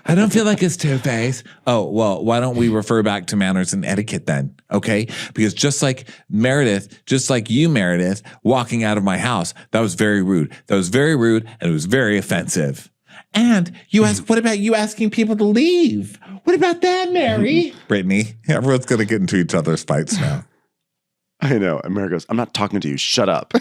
I don't feel like it's two-faced. Oh, well, why don't we refer back to manners and etiquette then? Okay? Because just like you, Meredith, walking out of my house, that was very rude. That was very rude, and it was very offensive. And what about you asking people to leave? What about that, Mary? Brittany, everyone's going to get into each other's fights now. I know. And Mary goes, I'm not talking to you. Shut up.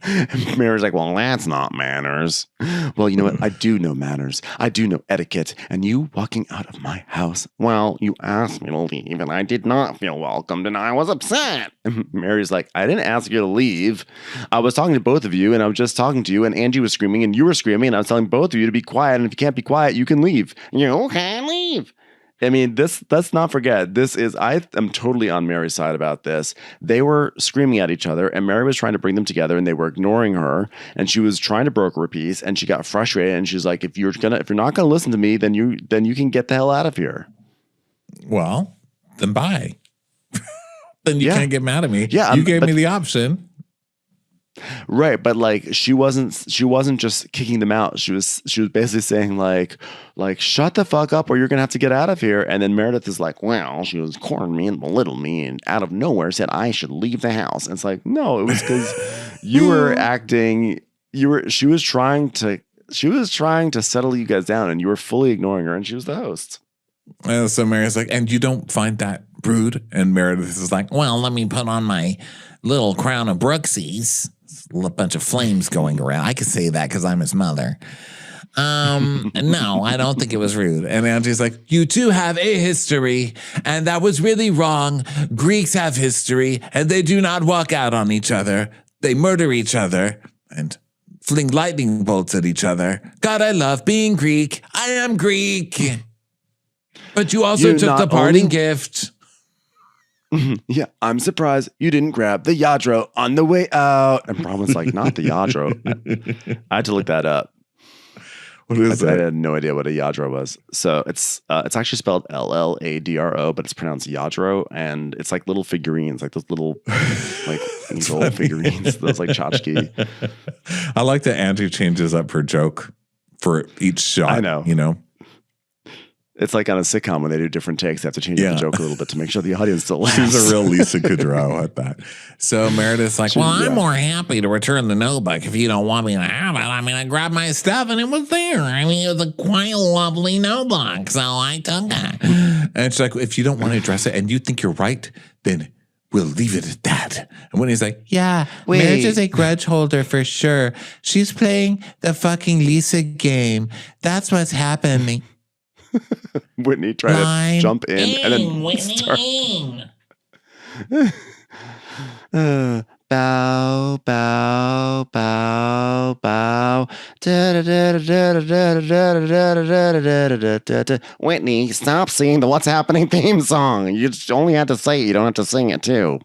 And Mary's like, well, that's not manners. Well, you know what? I do know manners. I do know etiquette. And you walking out of my house, well, you asked me to leave and I did not feel welcomed and I was upset. And Mary's like, I didn't ask you to leave. I was talking to both of you and I was just talking to you and Angie was screaming and you were screaming and I was telling both of you to be quiet. And if you can't be quiet, you can leave. You can leave. I mean, let's not forget, I am totally on Mary's side about this. They were screaming at each other and Mary was trying to bring them together and they were ignoring her and she was trying to broker a peace and she got frustrated and she's like, if you're not gonna listen to me, then you can get the hell out of here. Well, then bye. Then you can't get mad at me. Yeah, you gave me the option. Right, but like she wasn't just kicking them out. She was basically saying like shut the fuck up or you're gonna have to get out of here. And then Meredith is like, well, she was cornered me and belittled me and out of nowhere said I should leave the house. And it's like, no, it was because you were acting. She was trying to settle you guys down and you were fully ignoring her and she was the host. And so Mary's like, and you don't find that rude? And Meredith is like, well, let me put on my little crown of Brooksies. A bunch of flames going around. I could say that because I'm his mother. No, I don't think it was rude. And Angie's like, you two have a history, and that was really wrong. Greeks have history, and they do not walk out on each other. They murder each other and fling lightning bolts at each other. God, I love being Greek. I am Greek. But you also took the parting gift. Yeah, I'm surprised you didn't grab the Yadro on the way out. And Brahman's like, not the Yadro. I had to look that up. What is that? I had no idea what a Yadro was. So it's actually spelled Lladro, but it's pronounced Yadro, and it's like little figurines, like those little like little figurines, those like tchotchke. I like that Angie changes up her joke for each shot. I know. You know? It's like on a sitcom when they do different takes, they have to change up the joke a little bit to make sure the audience still laughs. She's a real Lisa Kudrow at that. So Meredith's like, well, I'm more happy to return the notebook if you don't want me to have it. I mean, I grabbed my stuff and it was there. I mean, it was a quite lovely notebook, so I took it. And she's like, if you don't want to address it and you think you're right, then we'll leave it at that. And when he's like, yeah, Marriage is a grudge holder for sure. She's playing the fucking Lisa game. That's what's happening. Whitney tried to jump in and then Whitney. Bow, bow, bow, bow. Whitney, stop singing the What's Happening theme song. You just only have to say it. You don't have to sing it too.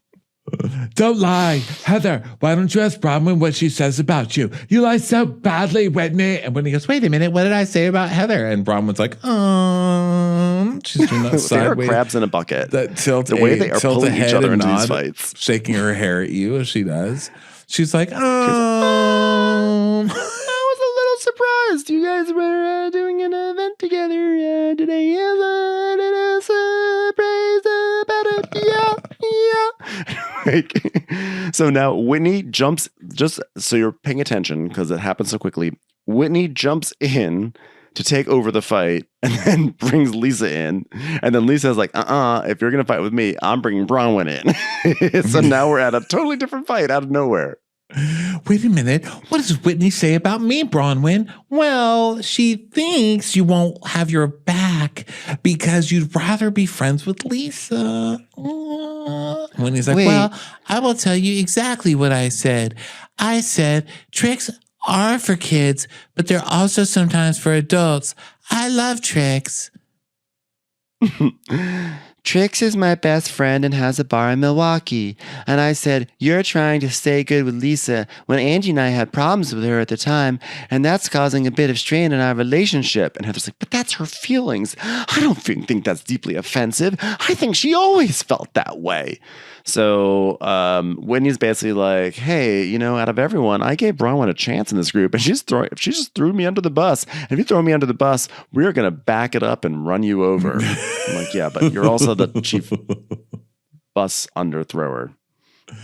Don't lie. Heather, why don't you ask Bronwyn what she says about you? You lie so badly, Whitney. And Whitney goes, wait a minute, what did I say about Heather? And Bronwyn's like, she's doing that sideways. They are crabs in a bucket. That tilt the way they are pulling each other into these fights. Shaking her hair at you as she does. She's like, I was a little surprised. You guys were doing an event together today. A surprise about it. Yeah. So now Whitney jumps, just so you're paying attention because it happens so quickly. Whitney jumps in to take over the fight and then brings Lisa in. And then Lisa's like, if you're going to fight with me, I'm bringing Bronwyn in. So now we're at a totally different fight out of nowhere. Wait a minute. What does Whitney say about me, Bronwyn? Well, she thinks you won't have your back because you'd rather be friends with Lisa. Whitney's like, well, I will tell you exactly what I said. I said tricks are for kids, but they're also sometimes for adults. I love Trix. Trix is my best friend and has a bar in Milwaukee. And I said, you're trying to stay good with Lisa when Angie and I had problems with her at the time, and that's causing a bit of strain in our relationship. And Heather's like, but that's her feelings. I don't think that's deeply offensive. I think she always felt that way. So Whitney's basically like, hey, out of everyone, I gave Bronwyn a chance in this group, and she just threw me under the bus. And if you throw me under the bus, we're going to back it up and run you over. I'm like, yeah, but you're also the chief bus underthrower,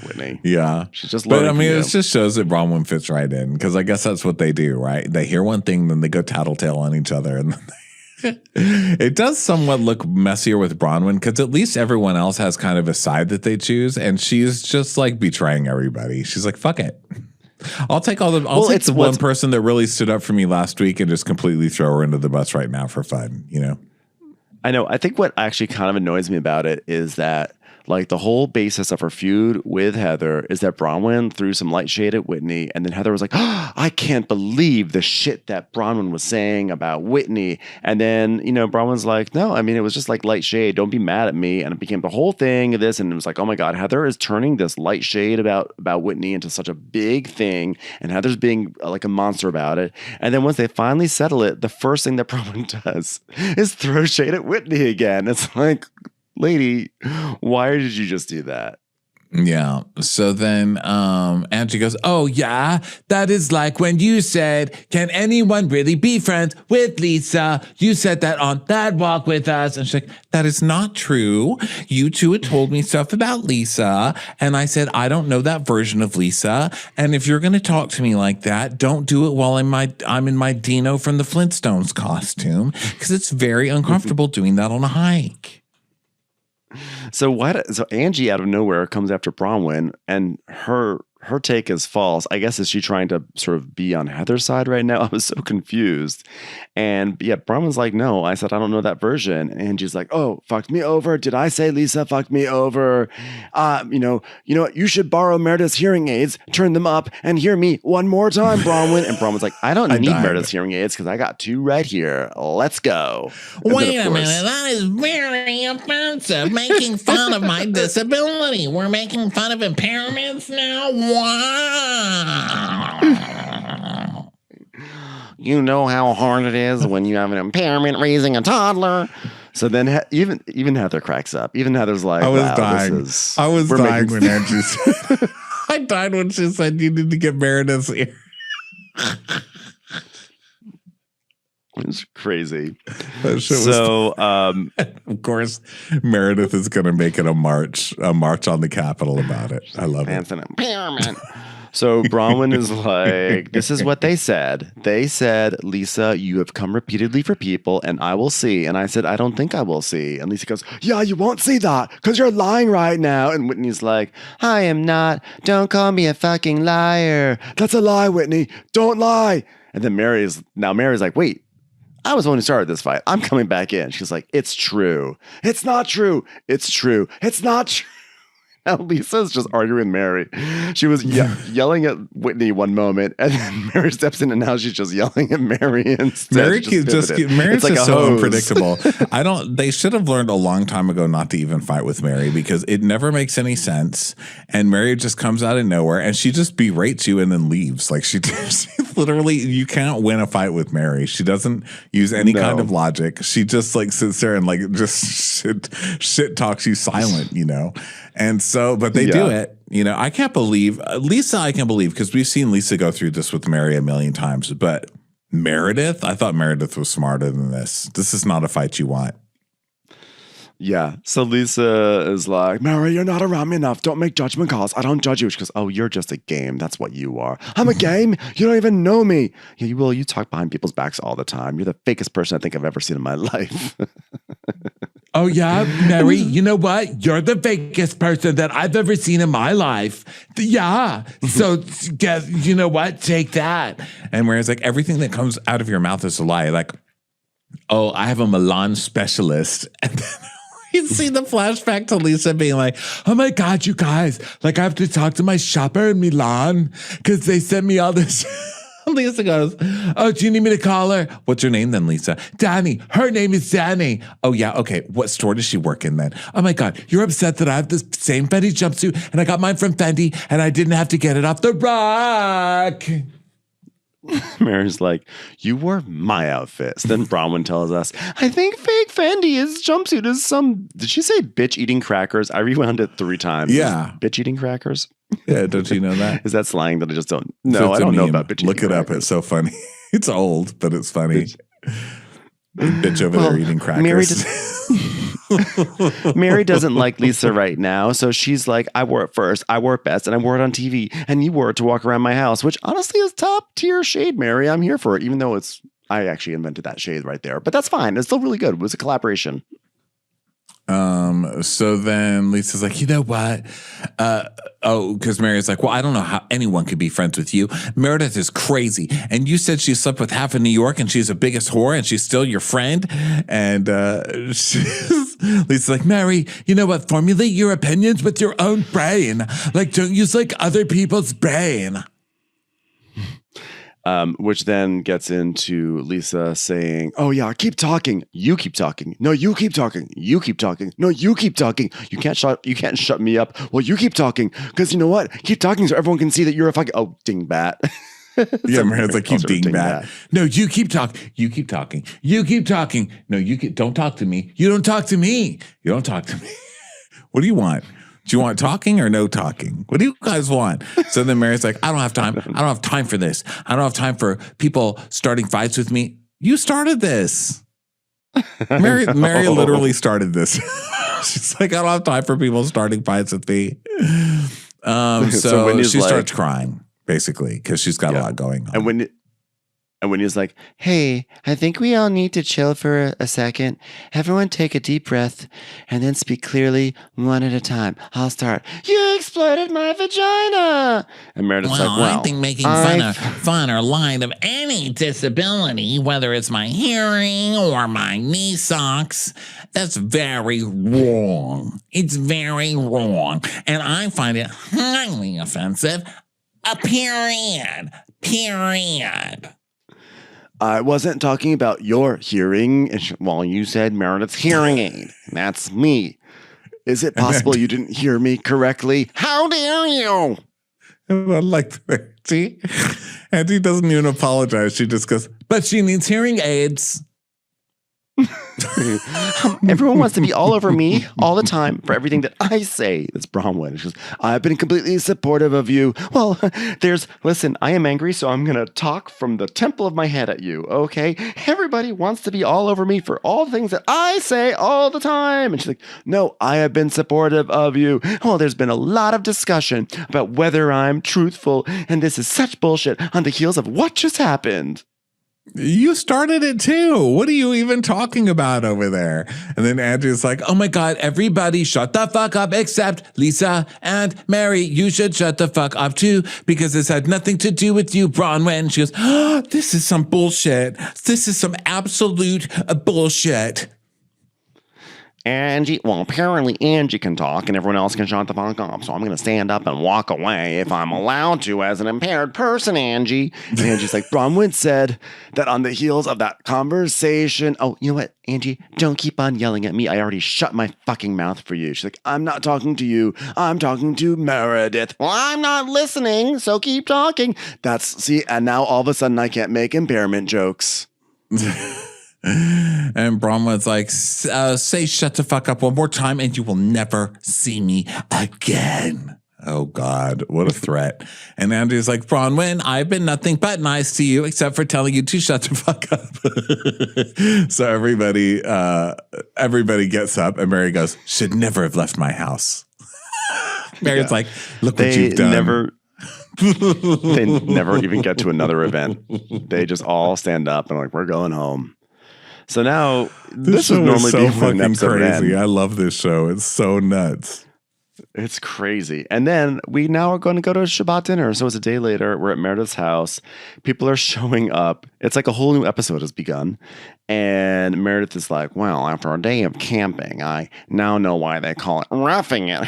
Whitney. Yeah. She's just But I mean, it just shows that Bronwyn fits right in because I guess that's what they do, right? They hear one thing, then they go tattletale on each other. And then It does somewhat look messier with Bronwyn because at least everyone else has kind of a side that they choose, and she's just like betraying everybody. She's like, "Fuck it, I'll take all the. I'll take the one person that really stood up for me last week and just completely throw her into the bus right now for fun." You know. I know. I think what actually kind of annoys me about it is that, like, the whole basis of her feud with Heather is that Bronwyn threw some light shade at Whitney, and then Heather was like, "Oh, I can't believe the shit that Bronwyn was saying about Whitney." And then, Bronwyn's like, "No, I mean, it was just like light shade. Don't be mad at me." And it became the whole thing of this, and it was like, oh my God, Heather is turning this light shade about Whitney into such a big thing, and Heather's being like a monster about it. And then once they finally settle it, the first thing that Bronwyn does is throw shade at Whitney again. It's like, lady, why did you just do that? Yeah. So then Angie goes, "Oh, yeah, that is like when you said, 'Can anyone really be friends with Lisa?' You said that on that walk with us." And she's like, "That is not true. You two had told me stuff about Lisa. And I said, I don't know that version of Lisa. And if you're going to talk to me like that, don't do it while I'm in my Dino from the Flintstones costume, because it's very uncomfortable doing that on a hike." So Angie out of nowhere comes after Bronwyn, and her take is false. I guess, is she trying to sort of be on Heather's side right now? I was so confused. And yeah, Bronwyn's like, "No, I said I don't know that version." And Angie's like, "Oh, fucked me over. Did I say Lisa fucked me over? You know what? You should borrow Meredith's hearing aids, turn them up, and hear me one more time, Bronwyn." And Bronwyn's like, "I don't need Meredith's hearing aids because I got two right here. Let's go." Wait a minute, that is very offensive. Making fun of my disability. We're making fun of impairments now. Wow. You know how hard it is when you have an impairment raising a toddler. So then even Heather cracks up. Even Heather's like, I was wow, dying. I was dying when Angie said, I died when she said you need to get Meredith's ear. It's crazy. So, of course, Meredith is going to make it a march on the Capitol about it. I love it. An impairment. So Bronwyn is like, "This is what they said. They said, 'Lisa, you have come repeatedly for people, and I will see.' And I said, 'I don't think I will see.' And Lisa goes, 'Yeah, you won't see that because you're lying right now.' And Whitney's like, 'I am not. Don't call me a fucking liar.' 'That's a lie, Whitney. Don't lie.' And then Mary's like, 'Wait, I was the one who started this fight. I'm coming back in.' She's like, 'It's true. It's not true. It's true. It's not true.'" Now Lisa's just arguing with Mary. She was yelling at Whitney one moment, and then Mary steps in, and now she's just yelling at Mary instead. Mary's like just so unpredictable. They should have learned a long time ago not to even fight with Mary, because it never makes any sense. And Mary just comes out of nowhere and she just berates you and then leaves. Like she literally, you can't win a fight with Mary. She doesn't use any kind of logic. She just like sits there and like just shit talks you silent, And so, but they do it. I can't believe Lisa. I can't believe, because we've seen Lisa go through this with Mary a million times. But Meredith, I thought Meredith was smarter than this. This is not a fight you want. Yeah. So Lisa is like, "Mary, you're not around me enough. Don't make judgment calls. I don't judge you." She goes, "Oh, you're just a game. That's what you are." "I'm a game? You don't even know me." "Yeah, you will. You talk behind people's backs all the time. You're the fakest person I think I've ever seen in my life." "Oh, yeah, Mary, you know what? You're the fakest person that I've ever seen in my life. Yeah. So, you know what? Take that." And Mary's like, "Everything that comes out of your mouth is a lie." Like, "Oh, I have a Milan specialist." And then you see the flashback to Lisa being like, "Oh my God, you guys, like I have to talk to my shopper in Milan because they sent me all this." Lisa goes, "Oh, do you need me to call her?" "What's her name then, Lisa?" "Danny. Her name is Danny." "Oh, yeah. Okay. What store does she work in then?" "Oh my God, you're upset that I have this same Fendi jumpsuit and I got mine from Fendi and I didn't have to get it off the rack." Mary's like, "You wore my outfit." So then Bronwyn tells us, "I think fake Fendi's jumpsuit is some," did she say bitch eating crackers? I rewound it 3 times. Yeah. Bitch eating crackers? Yeah, don't you know that? Is that slang that I just don't? No, I don't know about bitch eating crackers. Look it up. It's so funny. It's old, but it's funny. Bitch over there eating crackers. Mary doesn't like Lisa right now, so she's like, "I wore it first, I wore it best, and I wore it on TV, and you wore it to walk around my house," which honestly is top tier shade, Mary. I'm here for it, even though it's I actually invented that shade right there, but that's fine. It's still really good. It was a collaboration. So then Lisa's like, you know what? Because Mary's like, well, I don't know how anyone could be friends with you. Meredith is crazy. And you said she slept with half of New York and she's the biggest whore and she's still your friend. And Lisa's like, Mary, you know what? Formulate your opinions with your own brain. Like, don't use like other people's brain. Which then gets into Lisa saying, oh yeah, keep talking. You keep talking. No, you keep talking. You keep talking. No, you keep talking. You can't shut me up. Well, you keep talking. Because you know what? Keep talking so everyone can see that you're a fucking, dingbat. Yeah, Mary's like, you dingbat. No, you keep talking. You keep talking. You keep talking. No, don't talk to me. You don't talk to me. You don't talk to me. What do you want? Do you want talking or no talking? What do you guys want? So then Mary's like, I don't have time. I don't have time for this. I don't have time for people starting fights with me. You started this. Mary literally started this. She's like, I don't have time for people starting fights with me. So she starts crying, basically, because she's got a lot going on. And when he's like, hey, I think we all need to chill for a second. Everyone take a deep breath and then speak clearly one at a time. I'll start. You exploited my vagina. And Meredith's like, well, I think making fun or lying of any disability, whether it's my hearing or my knee socks, that's very wrong. It's very wrong. And I find it highly offensive. Period. I wasn't talking about your hearing. Well, you said Meredith's hearing aid. That's me. Is it possible you didn't hear me correctly? How dare you? And I like the see? Auntie doesn't even apologize. She just goes, but she needs hearing aids. Everyone wants to be all over me all the time for everything that I say. That's Bronwyn. She goes, I've been completely supportive of you. Well, listen, I am angry, so I'm going to talk from the temple of my head at you, okay? Everybody wants to be all over me for all the things that I say all the time. And she's like, no, I have been supportive of you. Well, there's been a lot of discussion about whether I'm truthful, and this is such bullshit on the heels of what just happened. You started it too. What are you even talking about over there? And then Andrew's like, oh my God, everybody shut the fuck up except Lisa and Mary. You should shut the fuck up too because this had nothing to do with you, Bronwyn. She goes, oh, this is some bullshit. This is some absolute bullshit. Angie, well, apparently Angie can talk and everyone else can shut the fuck up. So I'm going to stand up and walk away if I'm allowed to as an impaired person, Angie. And Angie's like, Bronwyn said that on the heels of that conversation. Oh, you know what, Angie? Don't keep on yelling at me. I already shut my fucking mouth for you. She's like, I'm not talking to you. I'm talking to Meredith. Well, I'm not listening, so keep talking. And now all of a sudden I can't make impairment jokes. And Bronwyn's like, say shut the fuck up one more time and you will never see me again. Oh, God, what a threat. And Andrew's like, Bronwyn, I've been nothing but nice to you except for telling you to shut the fuck up. So everybody gets up and Mary goes, should never have left my house. Mary's like, look what you've done. They never even get to another event. They just all stand up and like, we're going home. So now this would normally be fucking crazy. I love this show. It's so nuts. It's crazy. And then we now are going to go to a Shabbat dinner. So it's a day later. We're at Meredith's house. People are showing up. It's like a whole new episode has begun. And Meredith is like, well, after a day of camping, I now know why they call it roughing it.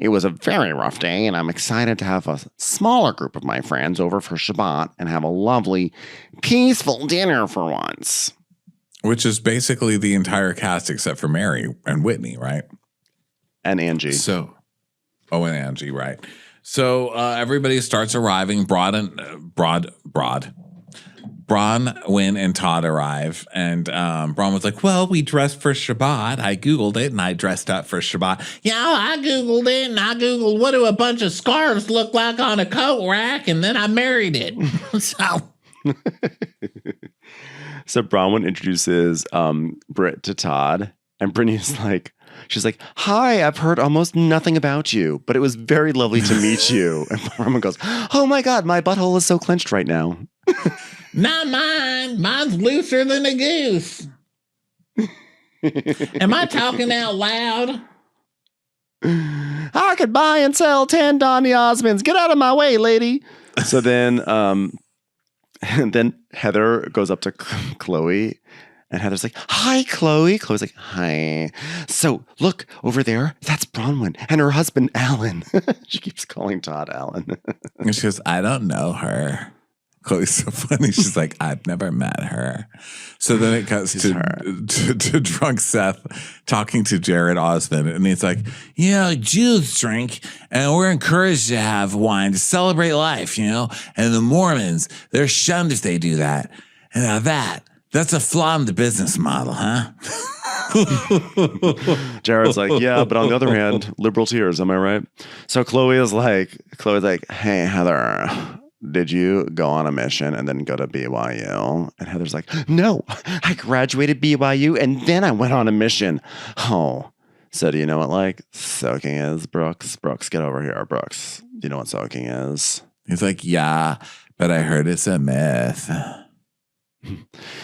It was a very rough day, and I'm excited to have a smaller group of my friends over for Shabbat and have a lovely, peaceful dinner for once. Which is basically the entire cast except for Mary and Whitney, right? And Angie. And Angie, right. So everybody starts arriving. Bronwyn and Todd arrive. And Bron was like, well, we dressed for Shabbat. I Googled it and I dressed up for Shabbat. Yeah, I Googled it and I Googled what do a bunch of scarves look like on a coat rack. And then I married it. So Bronwyn introduces Britt to Todd, and Brittany's like, she's like, hi, I've heard almost nothing about you, but it was very lovely to meet you. And Bronwyn goes, oh my God, my butthole is so clenched right now. Not mine. Mine's looser than a goose. Am I talking out loud? I could buy and sell 10 Donny Osmonds. Get out of my way, lady. So then, and then Heather goes up to Chloe, and Heather's like, hi, Chloe. Chloe's like, hi. So look over there. That's Bronwyn and her husband, Alan. She keeps calling Todd Alan. And she goes, I don't know her. Chloe's so funny. She's like, I've never met her. So then it cuts to drunk Seth talking to Jared Osmond. And he's like, Jews drink, and we're encouraged to have wine to celebrate life, And the Mormons, they're shunned if they do that. And now that's a flaw in the business model, huh? Jared's like, yeah, but on the other hand, liberal tears, am I right? So Chloe's like, hey, Heather, did you go on a mission and then go to BYU? And Heather's like, no, I graduated BYU and then I went on a mission. Oh, so do you know what soaking is, Brooks? Brooks, get over here, Brooks. Do you know what soaking is? He's like, yeah, but I heard it's a myth.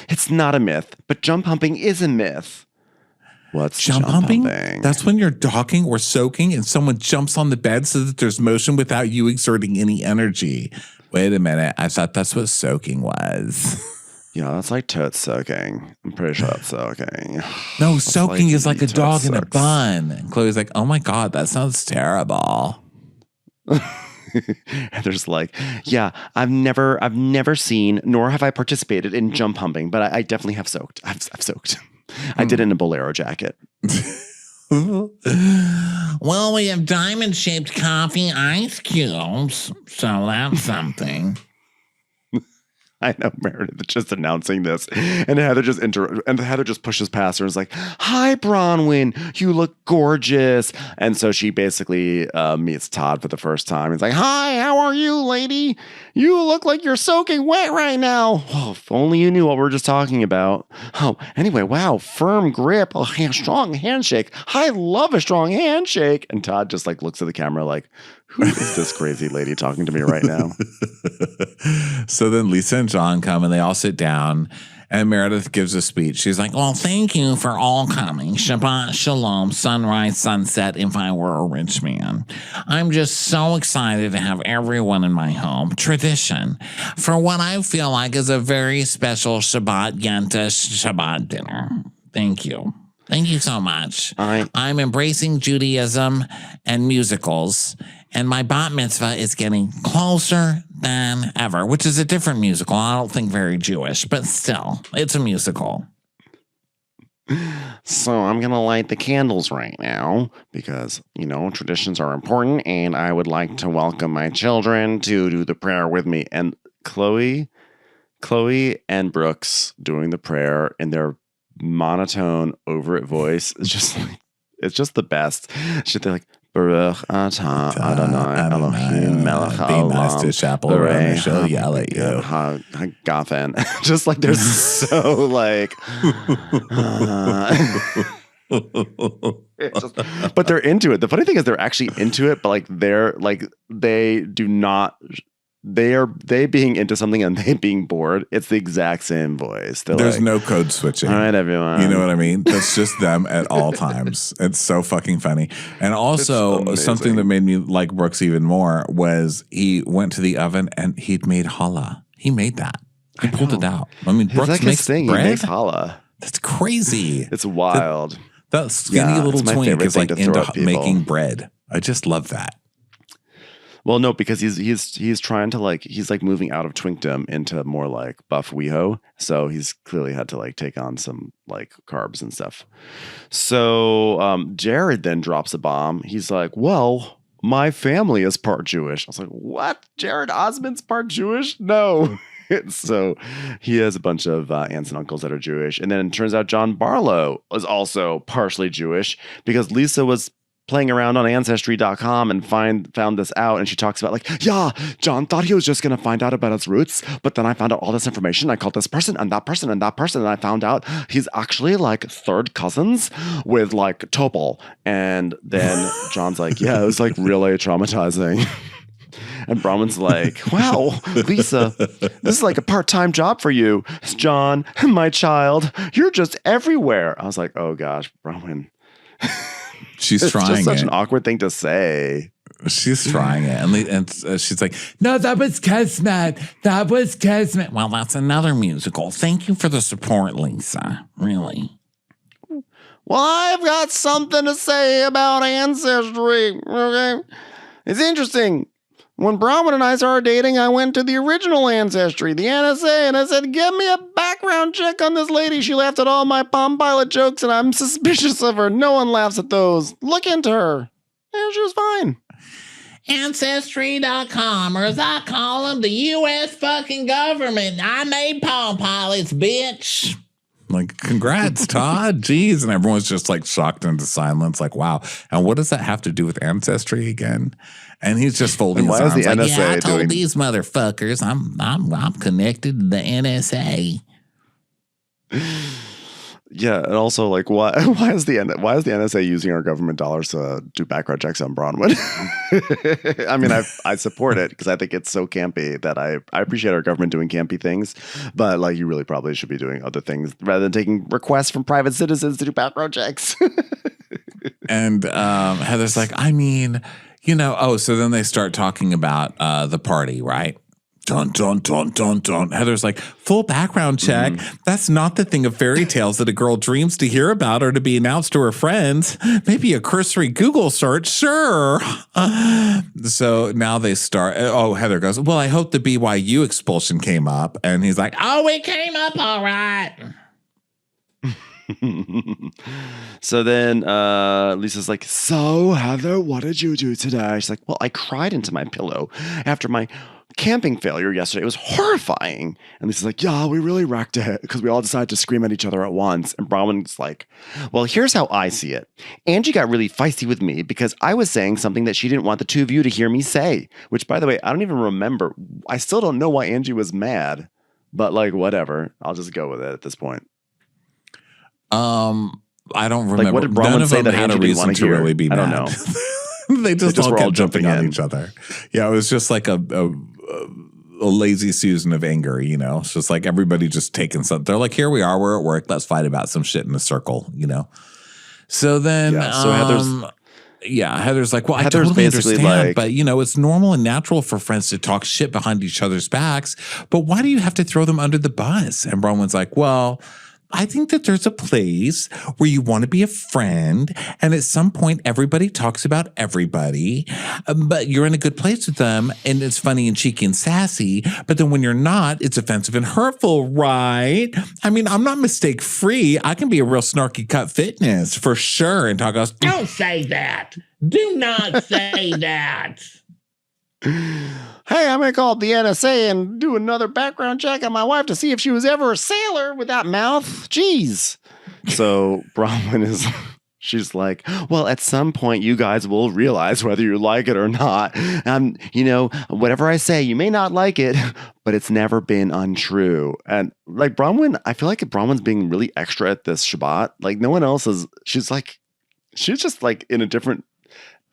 It's not a myth, but jump humping is a myth. What's jump humping? That's when you're docking or soaking and someone jumps on the bed so that there's motion without you exerting any energy. Wait a minute. I thought that's what soaking was. That's like totes soaking. I'm pretty sure that's soaking. No, that's soaking is like a dog in a bun. And Chloe's like, oh my God, that sounds terrible. Heather's like, yeah, I've never seen, nor have I participated in jump humping, but I definitely have soaked. I've soaked. I did it in a bolero jacket. Well, we have diamond-shaped coffee ice cubes, so that's something. I know Meredith just announcing this, and Heather just pushes past her and is like, "Hi, Bronwyn, you look gorgeous." And so she basically meets Todd for the first time. He's like, "Hi, how are you, lady? You look like you're soaking wet right now." Oh, if only you knew what we were just talking about. Oh, anyway, wow, firm grip, a strong handshake. I love a strong handshake. And Todd just looks at the camera like, who is this crazy lady talking to me right now? So then Lisa and John come and they all sit down and Meredith gives a speech. She's like, well, thank you for all coming. Shabbat Shalom, sunrise, sunset, if I were a rich man. I'm just so excited to have everyone in my home. Tradition for what I feel like is a very special Shabbat Yenta Shabbat dinner. Thank you. Thank you so much. I'm embracing Judaism and musicals, and my bat mitzvah is getting closer than ever, which is a different musical. I don't think very Jewish, but still, it's a musical. So I'm going to light the candles right now because, traditions are important, and I would like to welcome my children to do the prayer with me. And Chloe and Brooks doing the prayer in their monotone, over it voice is just it's just the best. They're like, Baruch atah Adonai Elohim melech haolam. Be nice to chaperone. She'll yell at you. Goffen. Just they're so but they're into it. The funny thing is they're actually into it, but they do not. They being into something and they being bored, it's the exact same voice. There's no code switching. All right, everyone. You know what I mean? That's just them at all times. It's so fucking funny. And also something that made me like Brooks even more was he went to the oven and he'd made challah. He made that. He pulled it out. I mean, Brooks makes bread. He makes challah. That's crazy. It's wild. That skinny little twink is into making bread. I just love that. Well, no, because he's trying to he's moving out of twinkdom into more buff WeHo. So he's clearly had to take on some carbs and stuff. So Jared then drops a bomb. He's like, well, my family is part Jewish. I was like, what? Jared Osmond's part Jewish? No. So he has a bunch of aunts and uncles that are Jewish. And then it turns out John Barlow is also partially Jewish because Lisa was playing around on Ancestry.com and found this out, and she talks about John thought he was just going to find out about his roots, but then I found out all this information. I called this person and that person and that person, and I found out he's actually third cousins with Topol. And then John's like, yeah, it was really traumatizing. And Bronwyn's like, wow, Lisa, this is like a part-time job for you. John, my child, you're just everywhere. I was like, oh gosh, Bronwyn. She's trying just such it. an awkward thing to say. She's trying it. And she's like, no, that was Kismet. That was Kismet. Well, that's another musical. Thank you for the support, Lisa. Really. Well, I've got something to say about Ancestry. Okay, it's interesting. When Bronwyn and I started dating, I went to the original Ancestry, the NSA, and I said, "Give me a background check on this lady. She laughed at all my Palm Pilot jokes, and I'm suspicious of her. No one laughs at those. Look into her." And she was fine. Ancestry.com, or as I call them, the U.S. fucking government. I made Palm Pilots, bitch. Like, congrats, Todd. Jeez. And everyone's just like shocked into silence. Like, wow. And what does that have to do with Ancestry again? And he's just folding his arms. Like, yeah, I told these motherfuckers I'm connected to the NSA. Yeah, and also, like, why is the NSA using our government dollars to do background checks on Bronwyn? I mean, I support it because I think it's so campy that I appreciate our government doing campy things, but like, you really probably should be doing other things rather than taking requests from private citizens to do background checks. And Heather's like, I mean, you know, oh, so then they start talking about the party, right? Dun, dun, dun, dun, dun. Heather's like, full background check. That's not the thing of fairy tales that a girl dreams to hear about or to be announced to her friends. Maybe a cursory Google search, sure. So now they start. Oh, Heather goes, well, I hope the BYU expulsion came up. And he's like, oh, it came up all right. So then Lisa's like, so Heather, what did you do today? She's like, well, I cried into my pillow after my camping failure yesterday. It was horrifying. And Lisa's like, yeah, we really wrecked it because we all decided to scream at each other at once. And Bronwyn's like, well, here's how I see it. Angie got really feisty with me because I was saying something that she didn't want the two of you to hear me say, which, by the way, I don't even remember. I still don't know why Angie was mad, but like, whatever. I'll just go with it at this point. I don't remember. Like, what did Bronwyn say that Angie didn't want to hear? Really be mad. I don't know. They just all were kept all jumping on each other. Yeah, it was just like a lazy Susan of anger, you know? It's just like everybody just taking something. They're like, here we are, we're at work, let's fight about some shit in a circle, you know? So then, Heather's like, well, I totally understand, like, but, you know, it's normal and natural for friends to talk shit behind each other's backs, but why do you have to throw them under the bus? And Bronwyn's like, well, I think that there's a place where you want to be a friend, and at some point everybody talks about everybody, but you're in a good place with them, and it's funny and cheeky and sassy, but then when you're not, it's offensive and hurtful, right? I mean, I'm not mistake-free. I can be a real snarky cut fitness, for sure, and talk us. Don't say that. Do not say that. Hey, I'm going to call up the NSA and do another background check on my wife to see if she was ever a sailor with that mouth. Jeez. So Bronwyn she's like, well, at some point you guys will realize whether you like it or not. You know, whatever I say, you may not like it, but it's never been untrue. And like Bronwyn, I feel like Bronwyn's being really extra at this Shabbat. Like no one else is, she's just like in a different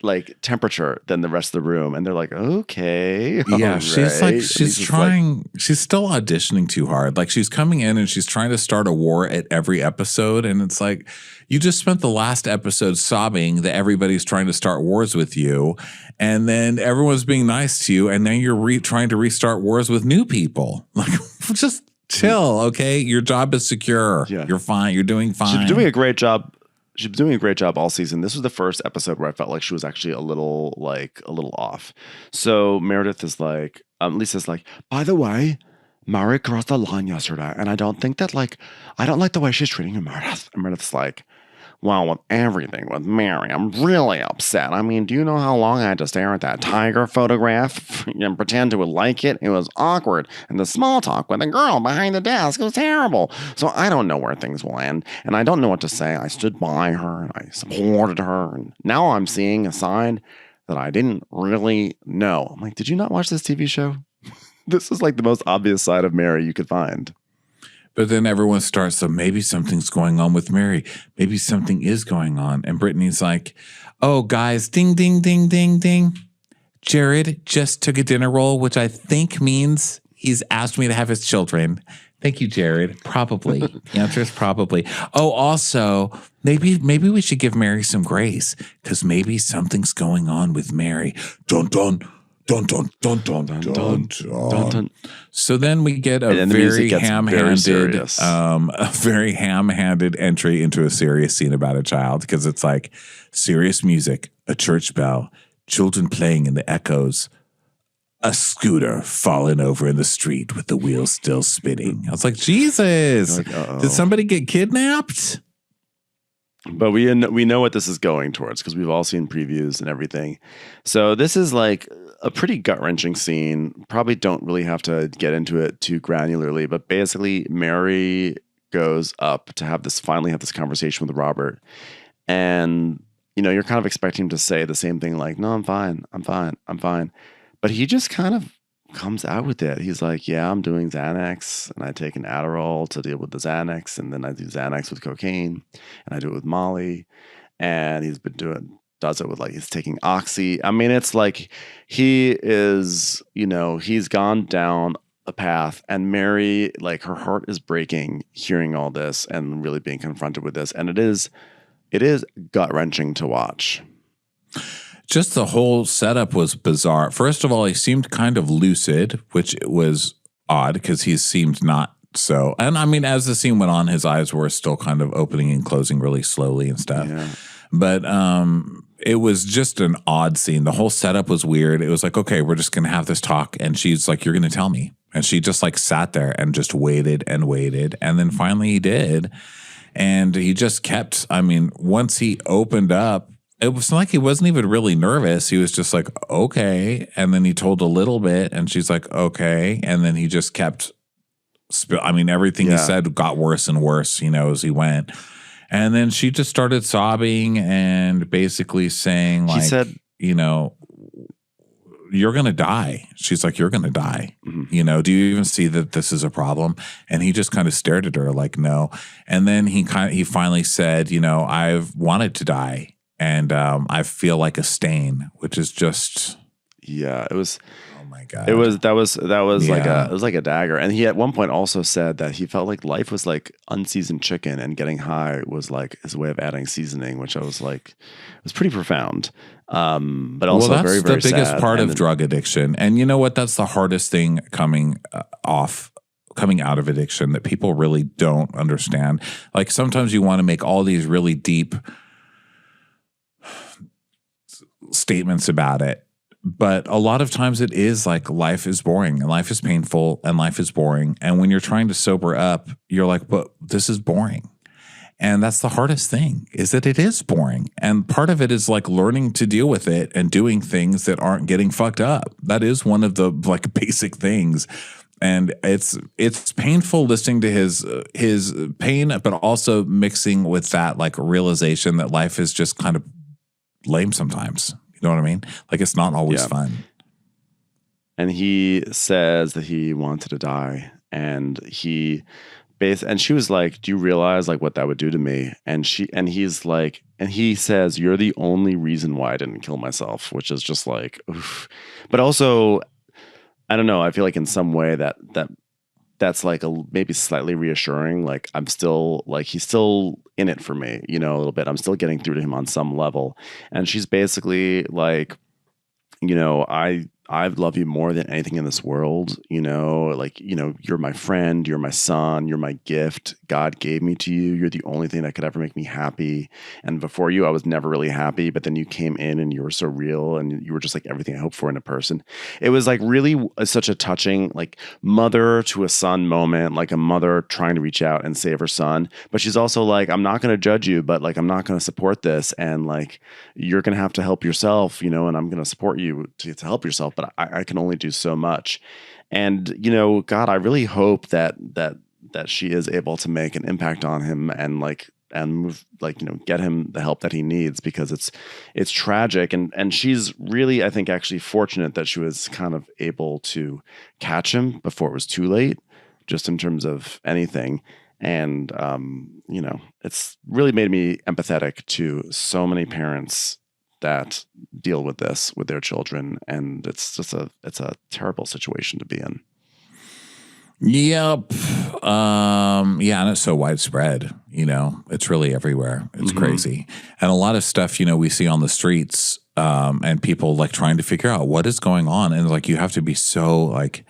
like temperature than the rest of the room, and they're like, okay, yeah, right. she's trying, she's still auditioning too hard. Like she's coming in and she's trying to start a war at every episode, and it's like, you just spent the last episode sobbing that everybody's trying to start wars with you, and then everyone's being nice to you, and now you're trying to restart wars with new people. Like, just chill, okay? Your job is secure. Yeah. You're fine. You're doing fine. She's doing a great job. She's doing a great job all season. This was the first episode where I felt like she was actually a little off. So Meredith is like, Lisa's like, by the way, Mary crossed the line yesterday, and I don't think that I don't like the way she's treating you, Meredith. And Meredith's like, well, with everything with Mary, I'm really upset. I mean, do you know how long I had to stare at that tiger photograph and pretend to like it? It was awkward. And the small talk with the girl behind the desk was terrible. So I don't know where things will end. And I don't know what to say. I stood by her and I supported her. And now I'm seeing a side that I didn't really know. I'm like, did you not watch this TV show? This is like the most obvious side of Mary you could find. But then everyone starts, so maybe something's going on with Mary. Maybe something is going on. And Brittany's like, oh, guys, ding, ding, ding, ding, ding. Jared just took a dinner roll, which I think means he's asked me to have his children. Thank you, Jared. Probably. The answer is probably. Oh, also, maybe we should give Mary some grace because maybe something's going on with Mary. Dun dun dun dun dun dun dun dun dun. Dun. So then we get a very ham-handed entry into a serious scene about a child because it's like serious music, a church bell, children playing in the echoes. A scooter falling over in the street with the wheels still spinning. I was like, Jesus, did somebody get kidnapped? But we know what this is going towards because we've all seen previews and everything. So this is like a pretty gut-wrenching scene. Probably don't really have to get into it too granularly, but basically Mary goes up to finally have this conversation with Robert. And, you're kind of expecting him to say the same thing like, no, I'm fine. But he just kind of comes out with it. He's like, yeah, I'm doing Xanax, and I take an Adderall to deal with the Xanax, and then I do Xanax with cocaine, and I do it with Molly, and does it with he's taking Oxy. I mean, it's like he is, he's gone down a path, and Mary, her heart is breaking hearing all this and really being confronted with this, and it is gut-wrenching to watch. Just the whole setup was bizarre. First of all, he seemed kind of lucid, which was odd because he seemed not so. And I mean, as the scene went on, his eyes were still kind of opening and closing really slowly and stuff. Yeah. But it was just an odd scene. The whole setup was weird. It was like, okay, we're just going to have this talk. And she's like, you're going to tell me. And she just sat there and just waited and waited. And then finally he did. And he just kept, once he opened up, it was like he wasn't even really nervous. He was just like, okay. And then he told a little bit and she's like, okay. And then he just kept, everything he said got worse and worse, as he went. And then she just started sobbing and basically saying he said, you're going to die. She's like, you're going to die. Mm-hmm. Do you even see that this is a problem? And he just kind of stared at her like, no. And then he finally said, I've wanted to die. And I feel like a stain, which is just it was. Oh my God! It was that was like a dagger. And he at one point also said that he felt like life was like unseasoned chicken, and getting high was like his way of adding seasoning, which I was like, it was pretty profound. But also that's very, very the biggest sad. part of drug addiction. And you know what? That's the hardest thing coming out of addiction that people really don't understand. Like sometimes you want to make all these really deep statements about it, but a lot of times it is like life is boring and life is painful and life is boring, and when you're trying to sober up you're like, but this is boring. And that's the hardest thing, is that it is boring, and part of it is like learning to deal with it and doing things that aren't getting fucked up. That is one of the basic things. And it's painful listening to his pain, but also mixing with that realization that life is just kind of lame sometimes. You know what I mean? It's not always fun. And he says that he wanted to die, and she was like, do you realize what that would do to me? And he says, you're the only reason why I didn't kill myself, which is just like, oof. But also, I don't know, I feel like in some way that's maybe slightly reassuring. I'm still he's still in it for me, a little bit. I'm still getting through to him on some level. And she's basically like, I love you more than anything in this world. You're my friend, you're my son, you're my gift. God gave me to you. You're the only thing that could ever make me happy. And before you, I was never really happy, but then you came in and you were so real, and you were just like everything I hoped for in a person. It was really such a touching, mother to a son moment, like a mother trying to reach out and save her son. But she's also like, I'm not going to judge you, but I'm not going to support this. And you're going to have to help yourself, and I'm going to support you to help yourself. But I can only do so much. And, God, I really hope that she is able to make an impact on him and move, get him the help that he needs, because it's tragic. And she's really, I think, actually fortunate that she was kind of able to catch him before it was too late, just in terms of anything. And, it's really made me empathetic to so many parents that deal with this with their children, and it's a terrible situation to be in. Yep. Yeah, and it's so widespread, it's really everywhere. It's crazy. And a lot of stuff, we see on the streets, and people like trying to figure out what is going on. And like, you have to be so like,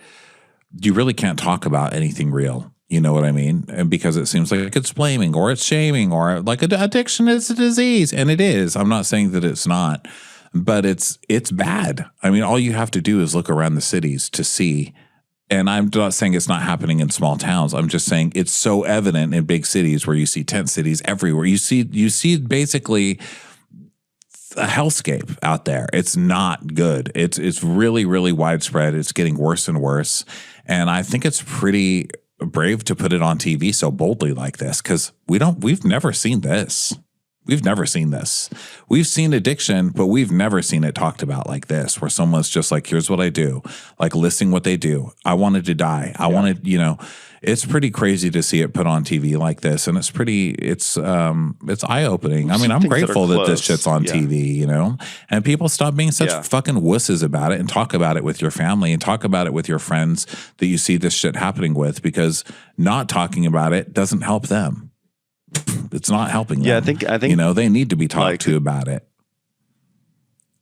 you really can't talk about anything real. You know what I mean? And because it seems like it's blaming or it's shaming or like addiction is a disease. And it is. I'm not saying that it's not, but it's bad. I mean, all you have to do is look around the cities to see. And I'm not saying it's not happening in small towns. I'm just saying it's so evident in big cities where you see tent cities everywhere. You see basically a hellscape out there. It's not good. It's really, really widespread. It's getting worse and worse. And I think it's pretty brave to put it on TV so boldly like this, because we've never seen this. We've never seen this. We've seen addiction, but we've never seen it talked about like this, where someone's just like, here's what I do, like listing what they do. I wanted to die. I wanted, it's pretty crazy to see it put on TV like this. And it's eye-opening. I mean, I'm grateful that this shit's on TV, and people stop being such fucking wusses about it and talk about it with your family and talk about it with your friends that you see this shit happening with, because not talking about it doesn't help them. It's not helping them. Yeah, I think they need to be talked to about it.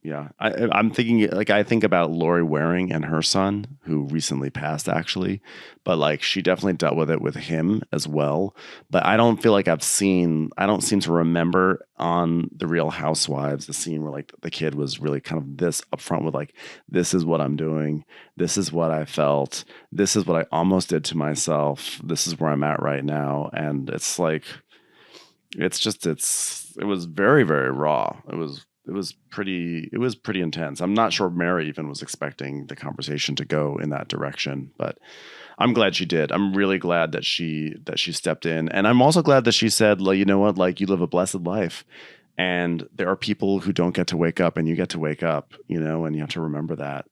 Yeah, I'm thinking, like, I think about Lori Waring and her son, who recently passed, actually, but like she definitely dealt with it with him as well. But I don't feel like I don't seem to remember on The Real Housewives the scene where like the kid was really kind of this upfront with like, this is what I'm doing, this is what I felt, this is what I almost did to myself, this is where I'm at right now, and it's like, it was very, very raw. It was pretty intense. I'm not sure Mary even was expecting the conversation to go in that direction, but I'm glad she did. I'm really glad that she stepped in, and I'm also glad that she said, like, you know what, like, you live a blessed life, and there are people who don't get to wake up, and you get to wake up, and you have to remember that,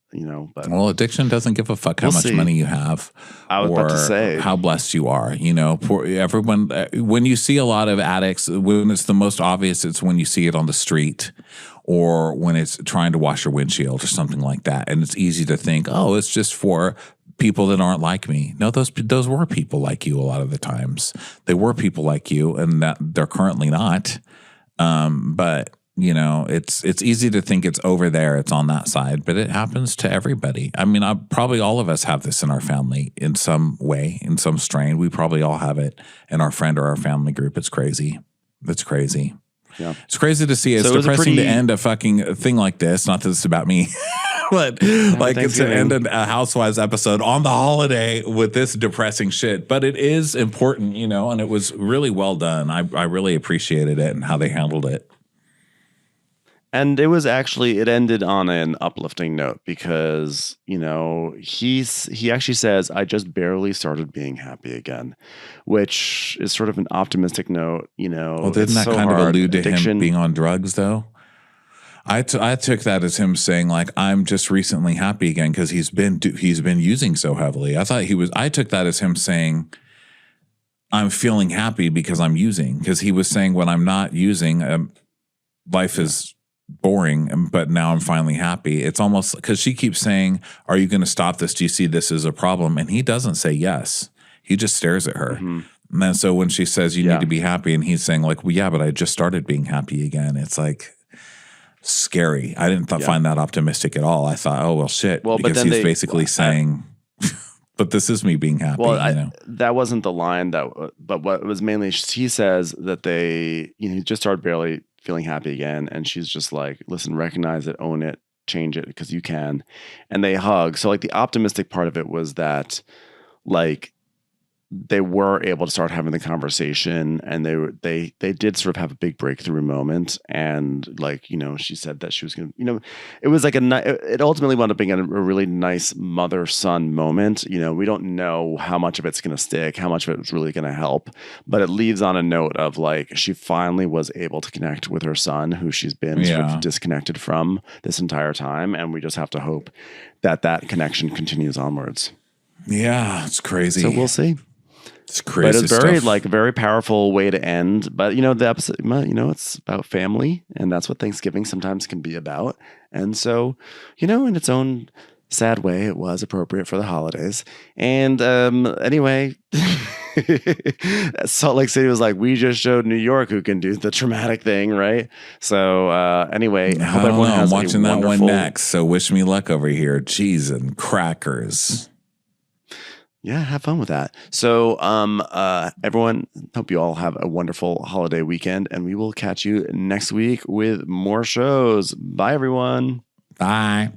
But addiction doesn't give a fuck how much money you have, I was about to say how blessed you are. Poor everyone. When you see a lot of addicts, when it's the most obvious, it's when you see it on the street, or when it's trying to wash your windshield or something like that, and it's easy to think, oh, it's just for people that aren't like me. No, those were people like you a lot of the times. They were people like you, and that they're currently not. But it's easy to think it's over there, it's on that side, but it happens to everybody. I mean, probably all of us have this in our family in some way, in some strain. We probably all have it in our friend or our family group. It's crazy. It's crazy. Yeah. It's crazy to see. It's depressing to end a fucking thing like this. Not that it's about me, but like to end a Housewives episode on the holiday with this depressing shit. But it is important, and it was really well done. I really appreciated it and how they handled it. And it ended on an uplifting note, because, he actually says, I just barely started being happy again, which is sort of an optimistic note, Well, didn't that kind of allude to him being on drugs, though? I took that as him saying, like, I'm just recently happy again because he's been using so heavily. I took that as him saying, I'm feeling happy because I'm using, because he was saying, when I'm not using, life is boring, but now I'm finally happy. It's almost because she keeps saying, are you going to stop this? Do you see this as a problem? And he doesn't say yes. He just stares at her. Mm-hmm. And then so when she says you need to be happy, and he's saying like, well, yeah, but I just started being happy again. It's like scary. I didn't find that optimistic at all. I thought, oh, well, shit. Well, because he's basically saying, but this is me being happy. Well, that wasn't the line but what was mainly, he says that they, just started barely feeling happy again, and she's just like, listen, recognize it, own it, change it, because you can. And they hug. So like the optimistic part of it was that like they were able to start having the conversation, and they did sort of have a big breakthrough moment. And like, she said that she was going to, it was like it ultimately wound up being a really nice mother-son moment. We don't know how much of it's going to stick, how much of it was really going to help, but it leaves on a note of like, she finally was able to connect with her son, who she's been sort of disconnected from this entire time. And we just have to hope that connection continues onwards. Yeah, it's crazy. So we'll see. It's crazy But it's stuff. very powerful way to end. But the episode, it's about family, and that's what Thanksgiving sometimes can be about. And so, in its own sad way, it was appropriate for the holidays. And anyway, Salt Lake City was like, we just showed New York who can do the traumatic thing, right? So anyway, I hope everyone has I'm watching that wonderful... one next. So wish me luck over here. Cheese and crackers. Yeah, have fun with that. So, everyone, hope you all have a wonderful holiday weekend, and we will catch you next week with more shows. Bye, everyone. Bye.